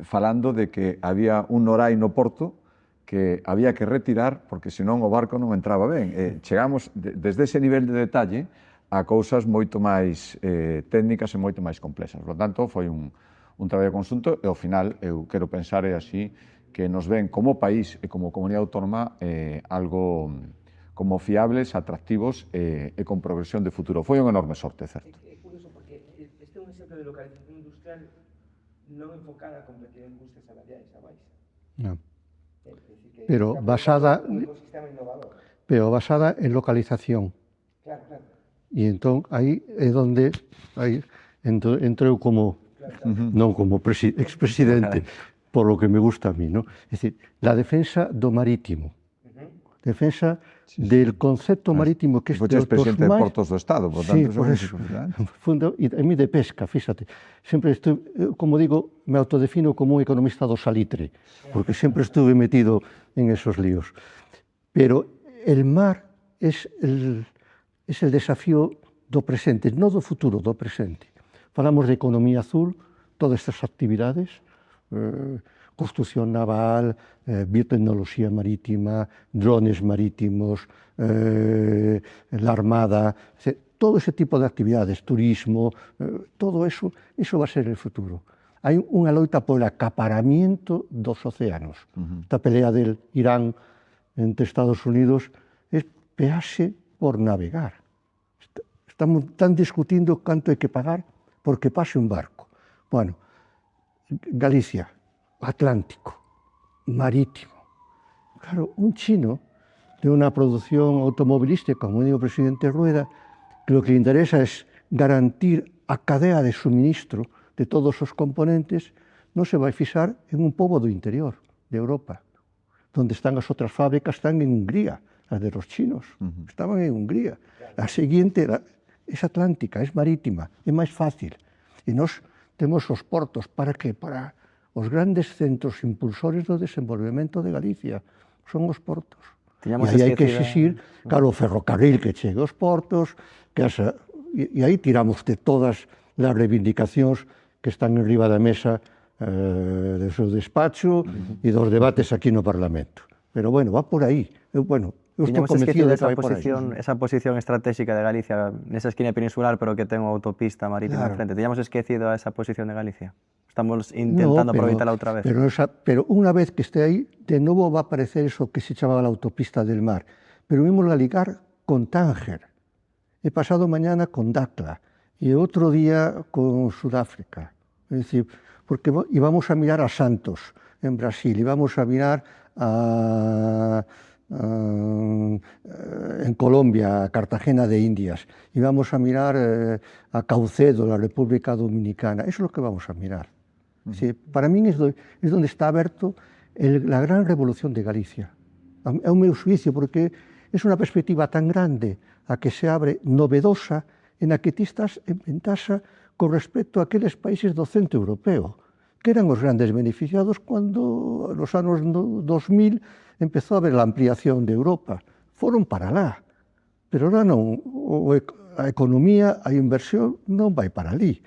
falando de que había un norai no porto que había que retirar porque senón o barco non entraba ben. Chegamos desde ese nivel de detalle a cousas moito máis técnicas e moito máis complexas. Por lo tanto, foi un traballo conxunto e, ao final, eu quero pensar así que nos ven como país e como comunidade autónoma algo como fiables, atractivos e con progresión de futuro. Foi unha enorme sorte, certo? É curioso porque este é un exemplo de localización industrial non enfocada a competir en custes salariais a baixa. No. Pero basada en localización. Claro, claro. E entón, aí é onde entro eu como, non como expresidente, por lo que me gusta a mí, ¿no? Es decir, la defensa do marítimo, defensa del concepto marítimo, que é de os presidente de Portos do Estado, por tanto, por eso. E a mí de pesca, fíxate, sempre estou, como digo, me autodefino como un economista do salitre, porque sempre estuve metido en esos líos. Pero el mar es el desafío do presente, non do futuro, do presente. Falamos de economía azul, todas estas actividades, construcción naval, biotecnoloxía marítima, drones marítimos, la armada, todo ese tipo de actividades, turismo, todo eso va a ser el futuro. Hai unha loita por el acaparamiento dos océanos. Esta pelea del Irán entre Estados Unidos é peaxe por navegar. Están discutindo canto hai que pagar porque pase un barco. Bueno, Galicia, Atlántico, marítimo. Claro, un chino de una producción automovilística, como dijo el presidente Rueda, que lo que le interesa es garantir a cadea de suministro de todos os componentes, non se vai fixar en un pobo do interior de Europa, donde están as outras fábricas, están en Hungría, as de los chinos, estaban en Hungría. A seguinte es atlántica, es marítima, é máis fácil. E nós temos os portos, para que? Para os grandes centros impulsores do desenvolvemento de Galicia, son os portos. E aí hai que exigir, claro, o ferrocarril que chegue aos portos, e aí tiramos de todas as reivindicacións que están en riba da mesa do seu despacho e dos debates aquí no Parlamento. Pero, bueno, va por aí. Eu estou convencido de que vai por aí. Esa posición estratégica de Galicia nesa esquina peninsular, pero que ten unha autopista marítima enfrente. Teníamos esquecido a esa posición de Galicia. Estamos intentando aproveitarla outra vez. Pero unha vez que este aí, de novo va a aparecer eso que se chamaba la autopista del mar. Pero vimos a ligar con Tánger. He pasado mañana con Dakla. E outro día con Sudáfrica. Es decir, porque íbamos a mirar a Santos, en Brasil, íbamos a mirar en Colombia, a Cartagena de Indias, y vamos a mirar a Caucedo, la República Dominicana. Eso es lo que vamos a mirar. Sí, para mí es donde está abierto la gran revolución de Galicia. É o meu xuicio, porque é unha perspectiva tan grande a que se abre novedosa en a que ti estás en ventaxa con respecto a aqueles países do centro europeo, que eran os grandes beneficiados cando nos anos 2000 empezou a haber a ampliación de Europa. Foron para lá, pero ahora non. A economía, a inversión non vai para ali,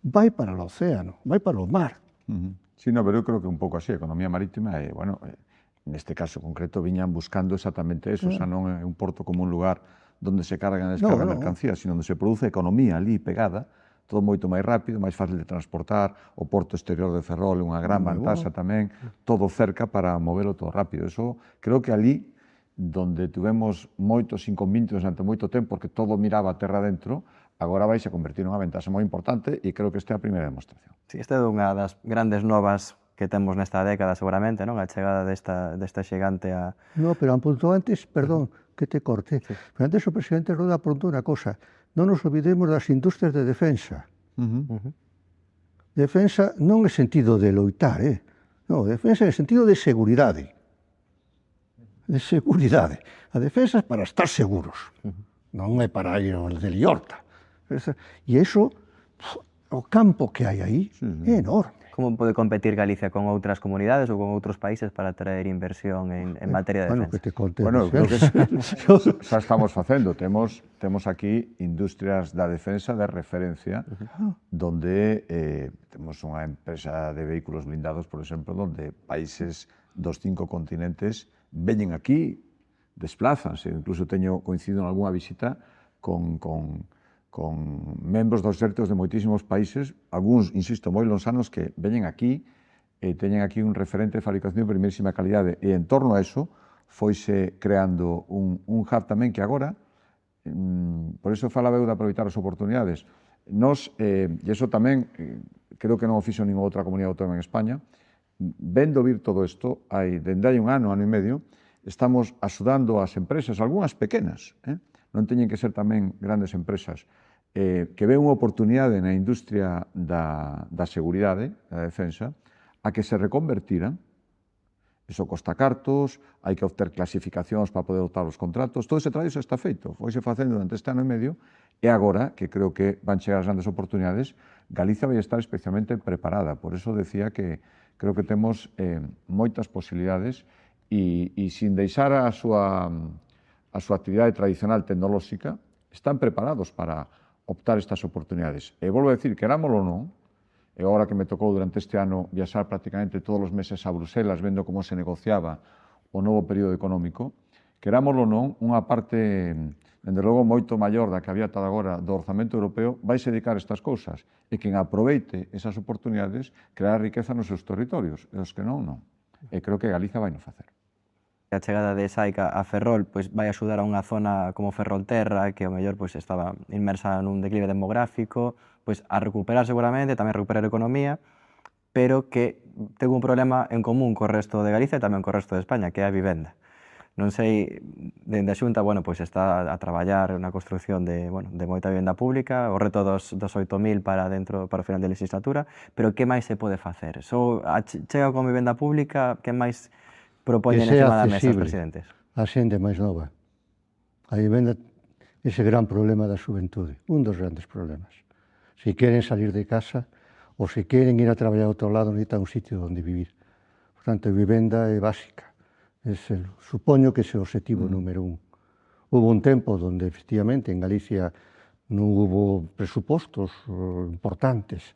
vai para o océano, vai para o mar. Sí, no, pero eu creo que un pouco así, a economía marítima, bueno, neste caso concreto, viñan buscando exactamente eso, xa non é un porto como un lugar onde se cargan e descargan mercancías, sino onde se produce economía ali pegada, todo moito máis rápido, máis fácil de transportar, o porto exterior de Ferrol é unha gran vantaxa tamén, todo cerca para movelo todo rápido. Eso, creo que ali, donde tuvemos moitos inconvenios durante moito tempo, porque todo miraba a terra dentro, agora vais a convertir nunha ventaxa moi importante e creo que esta é a primeira demostración. Sí, esta é unha das grandes novas que temos nesta década seguramente, non? A chegada desta xigante a... No, pero apuntou antes, perdón, que te corte, pero antes o presidente Roda apuntou unha cosa, non nos olvidemos das industrias de defensa. Defensa non é sentido de loitar, non, defensa é sentido de seguridade. De seguridade. A defensa é para estar seguros, non é para ir ao de liorta. E iso, o campo que hai aí é enorme. Como pode competir Galicia con outras comunidades ou con outros países para traer inversión en materia de defensa? Que te conte. Bueno, creo que xa estamos facendo. Temos aquí industrias da defensa de referencia, donde temos unha empresa de vehículos blindados, por exemplo, donde países dos 5 continentes veñen aquí, desplázanse. Incluso coincido en algunha visita con membros dos exércitos de moitísimos países, algúns, insisto, moi lonsanos, que veñen aquí e teñen aquí un referente de fabricación de primeirísima calidade. E en torno a eso foise creando un hub tamén que agora, por iso falaba eu de aproveitar as oportunidades. Nos, e iso tamén, creo que non o fixo ninguna outra comunidade autónoma en España, vendo vir todo isto, dende hai un ano e medio, estamos axudando as empresas, algunhas pequenas, non teñen que ser tamén grandes empresas, que ven unha oportunidade na industria da seguridade, da defensa, a que se reconvertiran. Iso costa cartos, hai que obter clasificacións para poder optar os contratos, todo ese traballo xa está feito, foise facendo durante este ano e medio, e agora, que creo que van chegar as grandes oportunidades, Galicia vai estar especialmente preparada. Por eso decía que creo que temos moitas posibilidades e sin deixar a súa actividade tradicional tecnolóxica, están preparados para optar estas oportunidades. E volvo a decir, querámoslo ou non, e agora que me tocou durante este ano viaxar prácticamente todos os meses a Bruselas vendo como se negociaba o novo período económico, querámoslo ou non, unha parte, dende logo, moito maior da que había ata agora do orzamento europeo, vai se dedicar a estas cousas. E quen aproveite esas oportunidades creará riqueza nos seus territorios, e os que non, non. E creo que Galicia vai non facer. A chegada de Saica a Ferrol vai axudar a unha zona como Ferrolterra, que ao mellor estaba inmersa nun declive demográfico, a recuperar seguramente, tamén recuperar a economía, pero que ten un problema en común co resto de Galicia e tamén co resto de España, que é a vivenda. Non sei, dende a Xunta, está a traballar na construción de moita vivenda pública, o reto dos 8.000 para o final da legislatura, pero que máis se pode facer? Chega con vivenda pública, que máis propoñen encima da mesa os presidentes? A xente máis nova. A vivenda, ese gran problema da xuventude, un dos grandes problemas. Se queren salir de casa ou se queren ir a traballar a outro lado, necesitan un sitio onde vivir. Por tanto, a vivenda é básica. Supoño que ese é o objetivo número 1. Hubo un tempo onde, efectivamente, en Galicia non hubo presupostos importantes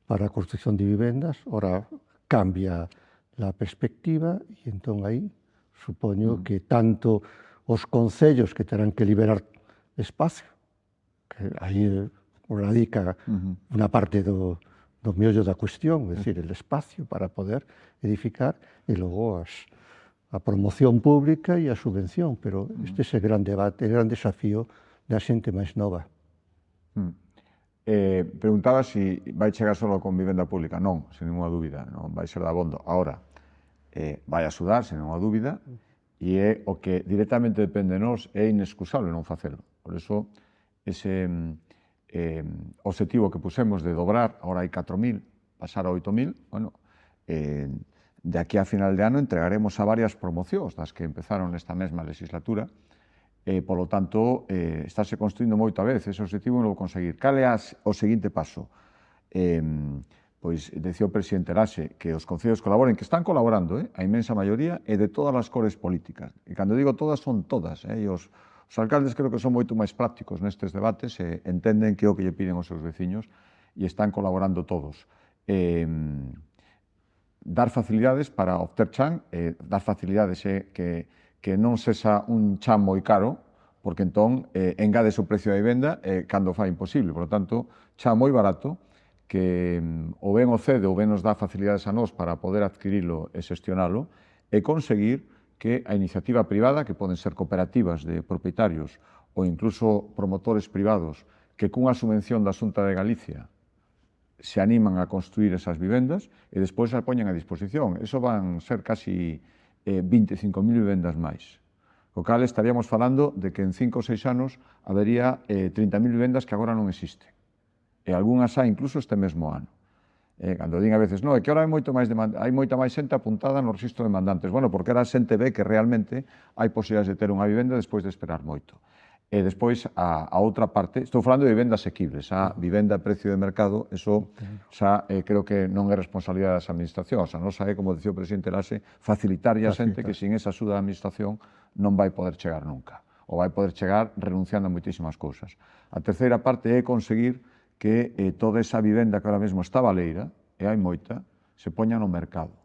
para a construcción de vivendas, ora cambia a perspectiva e entón aí supoño que tanto os concellos que terán que liberar espacio, que aí radica unha parte do meollo da cuestión, é dicir, el espacio para poder edificar e logo a promoción pública e a subvención, pero este é o gran debate, o gran desafío da xente máis nova. Preguntaba se vai chegar só con vivenda pública. Non, sen ninguna dúbida, non vai ser dabondo. Ahora, vai axudar, sen ninguna dúbida, e é o que directamente depende de nós, é inexcusable non facelo. Por iso, ese objetivo que pusemos de dobrar, agora hai 4.000, pasar a 8.000, bueno, de aquí a final de ano entregaremos a varias promocións das que empezaron nesta mesma legislatura, polo tanto, estáse construindo moito a vez, ese objetivo non vou conseguir. Cal é o seguinte paso? Pois, decía o presidente Laxe, que os concellos colaboren, que están colaborando, a inmensa maioría, e de todas as cores políticas. E cando digo todas, son todas. E os alcaldes creo que son moito máis prácticos nestes debates, e entenden que é o que lle piden os seus veciños, e están colaborando todos. Dar facilidades para obter chan, dar facilidades que non sexa un chan moi caro, porque entón engades o precio da vivenda cando fai imposible. Por lo tanto, chan moi barato, que ou ben o cede ou ben nos dá facilidades a nós para poder adquirilo e xestionalo, e conseguir que a iniciativa privada, que poden ser cooperativas de propietarios ou incluso promotores privados, que cunha subvención da Xunta de Galicia se animan a construir esas vivendas e despois as poñen a disposición. Eso van ser casi 25.000 vivendas máis. O cal estaríamos falando de que en 5 ou 6 anos habería 30.000 vivendas que agora non existen. E algunhas hai incluso este mesmo ano. Cando din a veces, no, é que agora hai moita máis xente apuntada no registro de demandantes. Bueno, porque era a xente ve que realmente hai posibilidades de ter unha vivenda despois de esperar moito. E despois, a outra parte, estou falando de vivendas asequibles, a vivenda a precio de mercado, eso xa creo que non é responsabilidade das administracións, a nosa é, como dicía o presidente Laxe, facilitarlle a xente que sin esa axuda da administración non vai poder chegar nunca, ou vai poder chegar renunciando a moitísimas cousas. A terceira parte é conseguir que toda esa vivenda que ahora mesmo está baleira, e hai moita, se poña no mercado,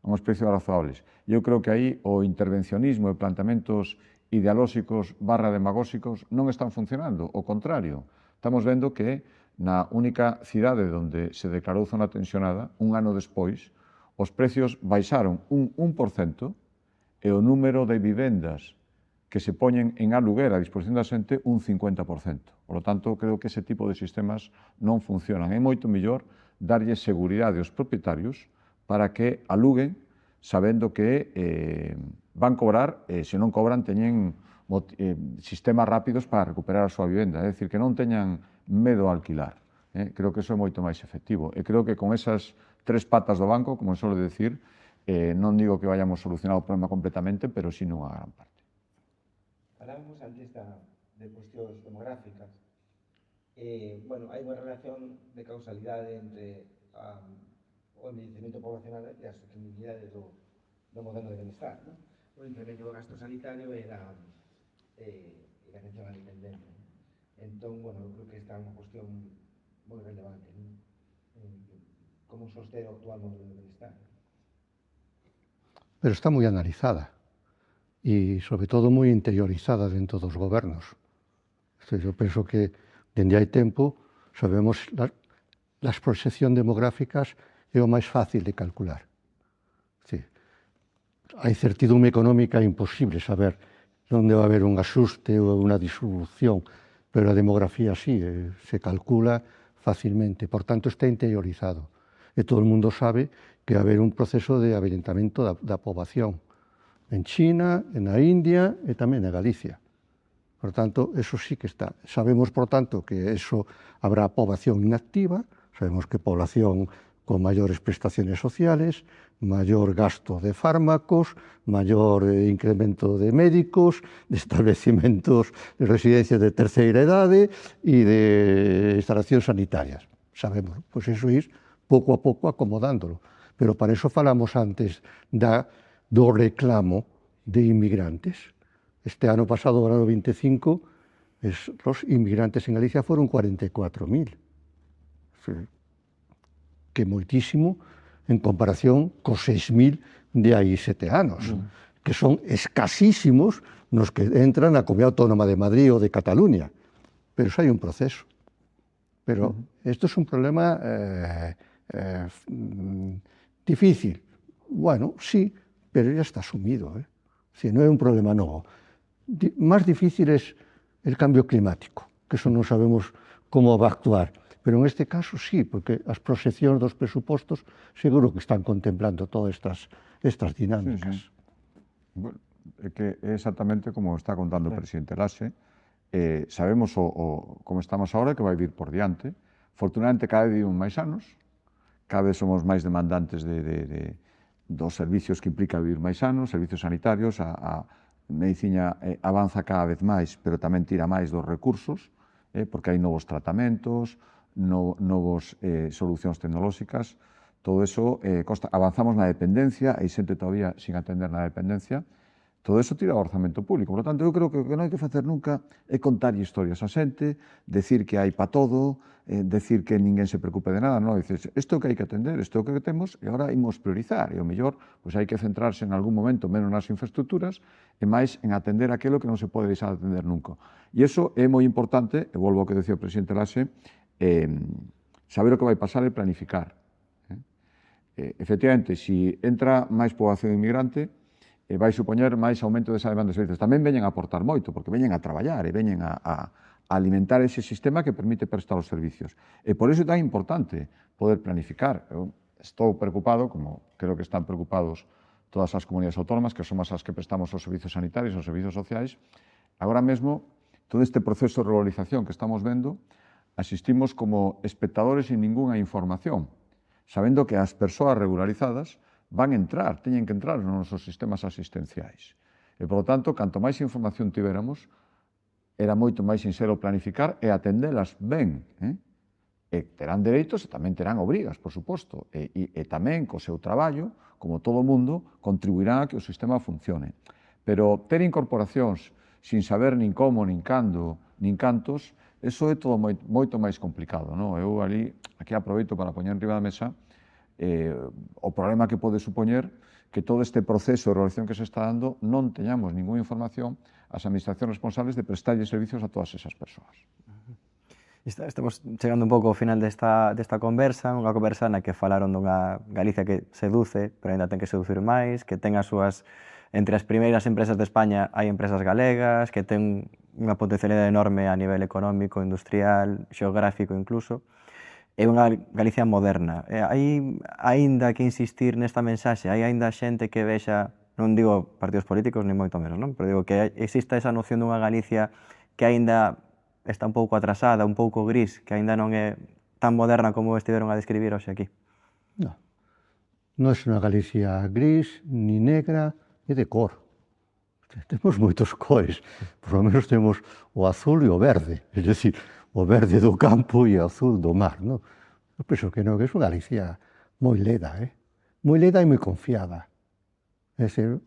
a uns precios razoables. Eu creo que aí o intervencionismo e planteamentos ideolóxicos barra demagóxicos non están funcionando, o contrario. Estamos vendo que na única cidade onde se declarou zona tensionada, un ano despois, os precios baixaron un 1% e o número de vivendas que se poñen en aluguer a disposición da xente un 50%. Por lo tanto, creo que ese tipo de sistemas non funcionan. É moito mellor darlle seguridade aos propietarios para que aluguen sabendo que van cobrar, se non cobran, teñen sistemas rápidos para recuperar a súa vivenda, é dicir, que non teñan medo a alquilar. Creo que iso é moito máis efectivo. E creo que con esas 3 patas do banco, como suele decir, non digo que vayamos a solucionar o problema completamente, pero sí nunha gran parte. Falábamos antes de cuestións demográficas. Bueno, hai unha relación de causalidade entre o envellecemento poblacional e a sostenibilidade do modelo de benestar, ¿no? O incremento do gasto sanitario e a atención á dependencia. Entón, bueno, eu creo que esta é unha cuestión moi relevante, ¿no? Como soster o actual modelo de benestar. Pero está moi analizada e, sobre todo, moi interiorizada dentro dos gobernos. Eu penso que, dende hai tempo, sabemos as proxeccións demográficas é o máis fácil de calcular. Sí. A incertidume económica é imposible saber onde va a haber un axuste ou unha disolución, pero a demografía sí, se calcula facilmente. Por tanto, está interiorizado. E todo o mundo sabe que va a haber un proceso de avellentamento da poboación en China, na India e tamén en Galicia. Por tanto, eso sí que está. Sabemos, por tanto, que eso habrá poboación inactiva, sabemos que población con maiores prestaciones sociales, maior gasto de fármacos, maior incremento de médicos, de establecimentos de residencias de terceira idade e de instalacións sanitarias. Sabemos, pois iso é pouco a pouco acomodándolo. Pero para iso falamos antes do reclamo de inmigrantes. Este ano pasado, o ano 25, os inmigrantes en Galicia foron 44.000. Que moitísimo en comparación cos 6.000 de hai 7 anos, que son escasísimos nos que entran na Comunidade Autónoma de Madrid ou de Cataluña. Pero xa hai un proceso. Pero isto é un problema difícil. Bueno, sí, pero ya está asumido. Si non é un problema novo. Más difícil es el cambio climático, que eso non sabemos como va a actuar. Pero en este caso sí, porque as proxeccións dos presupostos seguro que están contemplando todas estas dinámicas. Sí, sí. Bueno, É que é exactamente como está contando o presidente Laxe. Sabemos como estamos agora que vai vir por diante. Afortunadamente, cada vez vivimos máis anos, cada vez somos máis demandantes dos servicios que implica vivir máis anos, servicios sanitarios, a medicina avanza cada vez máis, pero tamén tira máis dos recursos, porque hai novos tratamentos, novos solucións tecnolóxicas, todo eso costa. Avanzamos na dependencia, hai xente todavía sin atender na dependencia, todo eso tira ao orzamento público. Por lo tanto, eu creo que o que non hai que facer nunca é contar historias a xente, decir que hai pa todo, decir que ninguén se preocupe de nada, non, dices, isto é o que hai que atender, isto é o que temos, e agora imos priorizar, e o mellor, pois hai que centrarse en algún momento menos nas infraestructuras e máis en atender aquilo que non se pode deixar de atender nunca. E iso é moi importante, e volvo ao que decía o presidente Laxe, saber o que vai pasar e planificar. Efectivamente, se entra máis poboación inmigrante, vai supoñer máis aumento desa demanda de servicios. Tamén veñen a aportar moito, porque veñen a traballar e veñen a alimentar ese sistema que permite prestar os servicios. E por iso é tan importante poder planificar. Eu estou preocupado, como creo que están preocupados todas as comunidades autónomas, que somos as que prestamos os servicios sanitarios, os servicios sociais. Agora mesmo, todo este proceso de regularización que estamos vendo, asistimos como espectadores sin ninguna información, sabendo que as persoas regularizadas van entrar, teñen que entrar nos nosos sistemas asistenciais. E, por lo tanto, canto máis información tiveramos, era moito máis sincero planificar e atendelas ben. E terán dereitos e tamén terán obrigas, por suposto. E tamén, co seu traballo, como todo o mundo, contribuirá a que o sistema funcione. Pero ter incorporacións sin saber nin como, nin cando, nin cantos, eso é todo moito máis complicado. Eu aquí aproveito para poñer enriba da mesa o problema que pode supoñer que todo este proceso de regulación que se está dando non teñamos ninguna información ás administracións responsables de prestarlle servicios a todas esas persoas. Estamos chegando un pouco ao final desta conversa, unha conversa na que falaron dunha Galicia que seduce, pero ainda ten que seducir máis, que ten as súas, entre as primeiras empresas de España hai empresas galegas, que ten unha potencialidade enorme a nivel económico, industrial, xeográfico incluso. É unha Galicia moderna. Hai aínda que insistir nesta mensaxe, hai aínda xente que vexa, non digo partidos políticos, ni moito menos, non? Pero digo que exista esa noción dunha Galicia que aínda está un pouco atrasada, un pouco gris, que aínda non é tan moderna como estiveron a describir hoxe aquí. Non. Non é unha Galicia gris, ni negra, é de cor. Temos moitos cores, por lo menos temos o azul e o verde, é dicir, o verde do campo e o azul do mar, non? Eu penso que non, que é unha Galicia moi leda, moi leda e moi confiada. É dicir,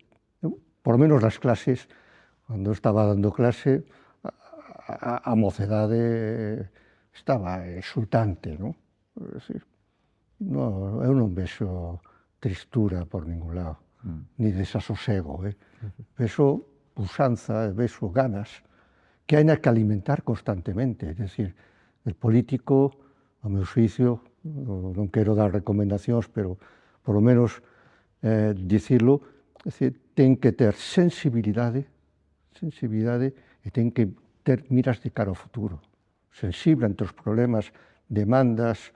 por lo menos nas clases, cando estaba dando clase, a mocedade estaba exultante, non? É dicir, eu non vexo tristura por ningún lado, ni desasosego, vexo puxanza, vexo ganas, que hai que alimentar constantemente. É dicir, el político, ao meu xuicio, non quero dar recomendacións, pero por lo menos dicirlo, ten que ter sensibilidade e ten que ter miras de cara ao futuro, sensible ante os problemas, demandas,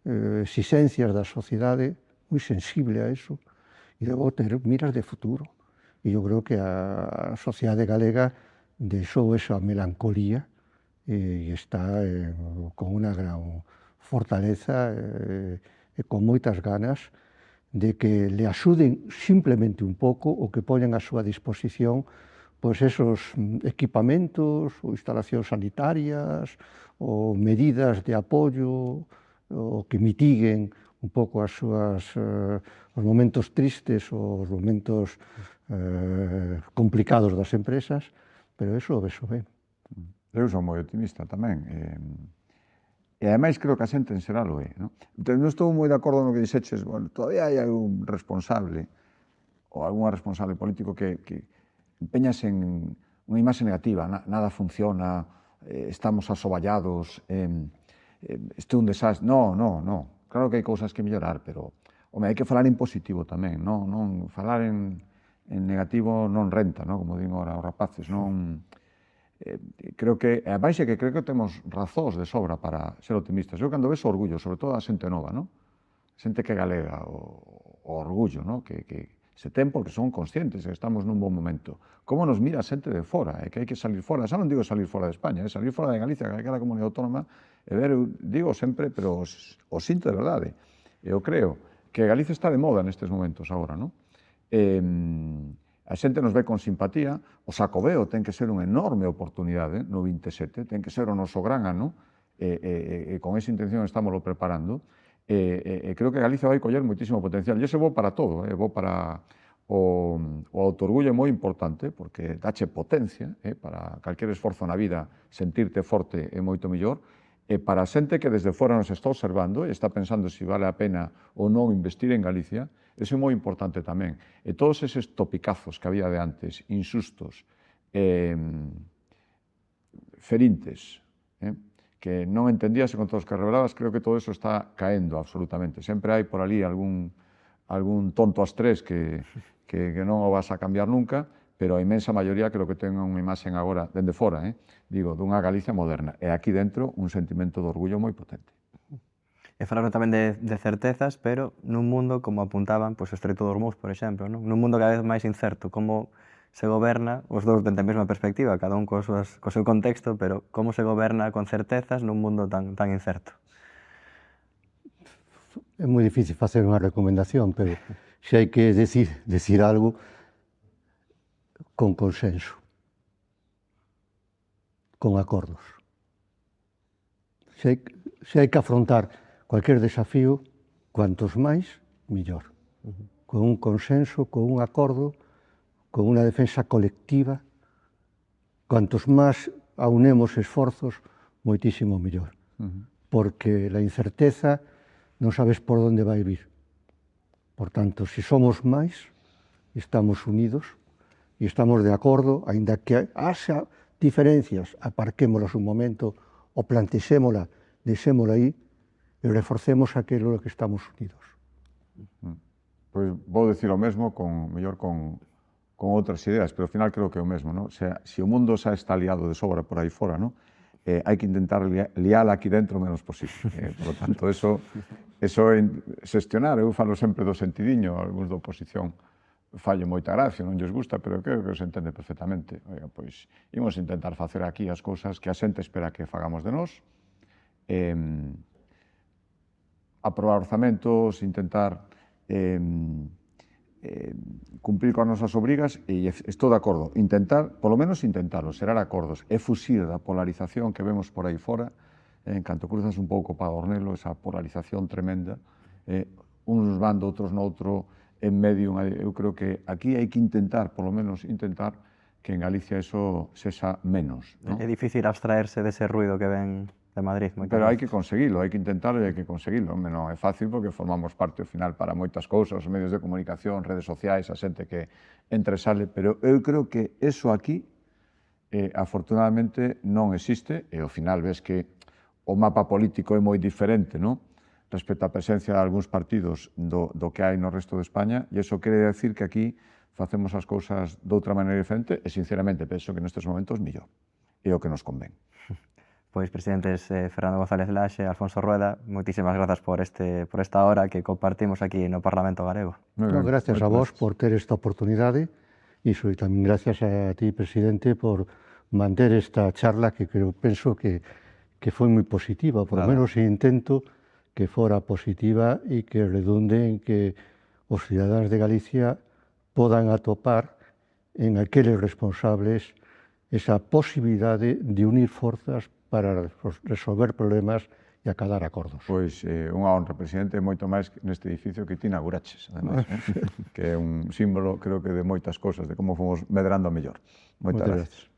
exigencias da sociedade, moi sensible a eso, e logo ter miras de futuro. E eu creo que a sociedade galega deixou esa melancolía e está con unha gran fortaleza e con moitas ganas de que le axuden simplemente un pouco o que poñan a súa disposición pois esos equipamentos ou instalacións sanitarias ou medidas de apoio ou que mitiguen un pouco as súas os momentos tristes ou os momentos complicados das empresas, pero eso o vexo ben. Eu sou moi optimista tamén. E ademais creo que a xente en xeral o é. Non estou moi de acordo no que dixeches, bueno, todavía hai algún responsable ou algún responsable político que empeñas en unha imaxe negativa, nada funciona, estamos asoballados, isto é un desastre. Non. Claro que hai cousas que mellorar, pero hai que falar en positivo tamén, non falar en negativo non renta, como din agora os rapaces, creo que, a máis é que creo que temos razóns de sobra para ser optimistas. Eu cando vexo orgullo, sobre todo a xente nova, xente que galega, o orgullo, que se ten porque son conscientes que estamos nun bon momento. Como nos mira a xente de fora, que hai que salir fora, xa non digo salir fora de España, salir fora de Galicia, que é aquela comunidade autónoma, e ver, eu digo sempre, pero o sinto de verdade, eu creo que Galicia está de moda nestes momentos agora, non? A xente nos ve con simpatía, o Xacobeo ten que ser unha enorme oportunidade no 27, ten que ser o noso gran ano, e con esa intención estámoslo preparando, e creo que Galicia vai coller moitísimo potencial, e ese bo para todo, bo para o autoorgullo é moi importante, porque dache potencia, para calquer esforzo na vida, sentirte forte é moito mellor, e para a xente que desde fora nos está observando e está pensando se vale a pena ou non investir en Galicia, eso é moi importante tamén. E todos eses topicazos que había de antes, insustos, ferintes, que non entendíase con todos os que revelabas, creo que todo eso está caendo absolutamente. Sempre hai por ali algún tonto astrés que non o vas a cambiar nunca, pero a inmensa maioría creo que ten unha imaxen agora, dende fora, digo, dunha Galicia moderna. E aquí dentro un sentimento de orgullo moi potente. E falaron tamén de certezas, pero nun mundo, como apuntaban, o Estreito de Hormuz, por exemplo, nun mundo cada vez máis incerto, como se goberna, os dous dende a mesma perspectiva, cada un co seu contexto, pero como se goberna con certezas nun mundo tan incerto? É moi difícil facer unha recomendación, pero se hai que decir algo, con consenso, con acordos. Se hai que afrontar cualquier desafío, cuantos máis, mellor. Con un consenso, con un acordo, con unha defensa colectiva, cuantos máis aunemos esforzos, moitísimo mellor. Porque la incerteza non sabes por onde vai vir. Por tanto, se somos máis, estamos unidos, e estamos de acordo, aínda que haxa diferencias, aparquémolas un momento, o plantexémola, deixémola aí, e reforcemos aquilo que estamos unidos. Pois vou dicir o mesmo, mellor con outras ideas, pero ao final creo que é o mesmo, non? Se o mundo xa está liado de sobra por aí fora, non? Hai que intentar liala aquí dentro o menos posible. Por lo tanto, eso é xestionar. Eu falo sempre do sentidiño, algúns da oposición falle moita gracia, non lles gusta, pero creo que se entende perfectamente. Oiga, pois, imos intentar facer aquí as cousas que a xente espera que fagamos de nós, aprobar orzamentos, intentar cumplir coas nosas obrigas, e estou de acordo, intentar, polo menos intentalo, xerar acordos, e fuxir da polarización que vemos por aí fora, en canto cruzas un pouco para Ornelo, esa polarización tremenda, uns van do outros noutro, en medio, eu creo que aquí hai que intentar, polo menos intentar, que en Galicia eso sexa menos. É difícil abstraerse dese ruido que ven de Madrid. Pero hai que conseguilo, hai que intentarlo e hai que conseguilo. Non é fácil porque formamos parte ao final para moitas cousas, os medios de comunicación, redes sociais, a xente que entra e sale, pero eu creo que eso aquí, afortunadamente, non existe, e ao final ves que o mapa político é moi diferente, non? Respecto á presencia de algúns partidos do que hai no resto de España, e iso quere decir que aquí facemos as cousas de outra maneira diferente, e sinceramente penso que nestes momentos mellor, é o que nos convén. Pois, presidentes Fernando González Laxe e Alfonso Rueda, moitísimas grazas por esta hora que compartimos aquí no Parlamento Galego. Gracias a vos por ter esta oportunidade, e tamén gracias a ti, presidente, por manter esta charla que penso que foi moi positiva, por lo menos intento que fora positiva e que redunde en que os cidadáns de Galicia podan atopar en aqueles responsables esa posibilidade de unir forzas para resolver problemas e acadar acordos. Pois unha honra, presidente, moito máis neste edificio que ti inauguraches, ademais, que é un símbolo, creo que, de moitas cousas, de como fomos medrando a mellor. Moitas gracias.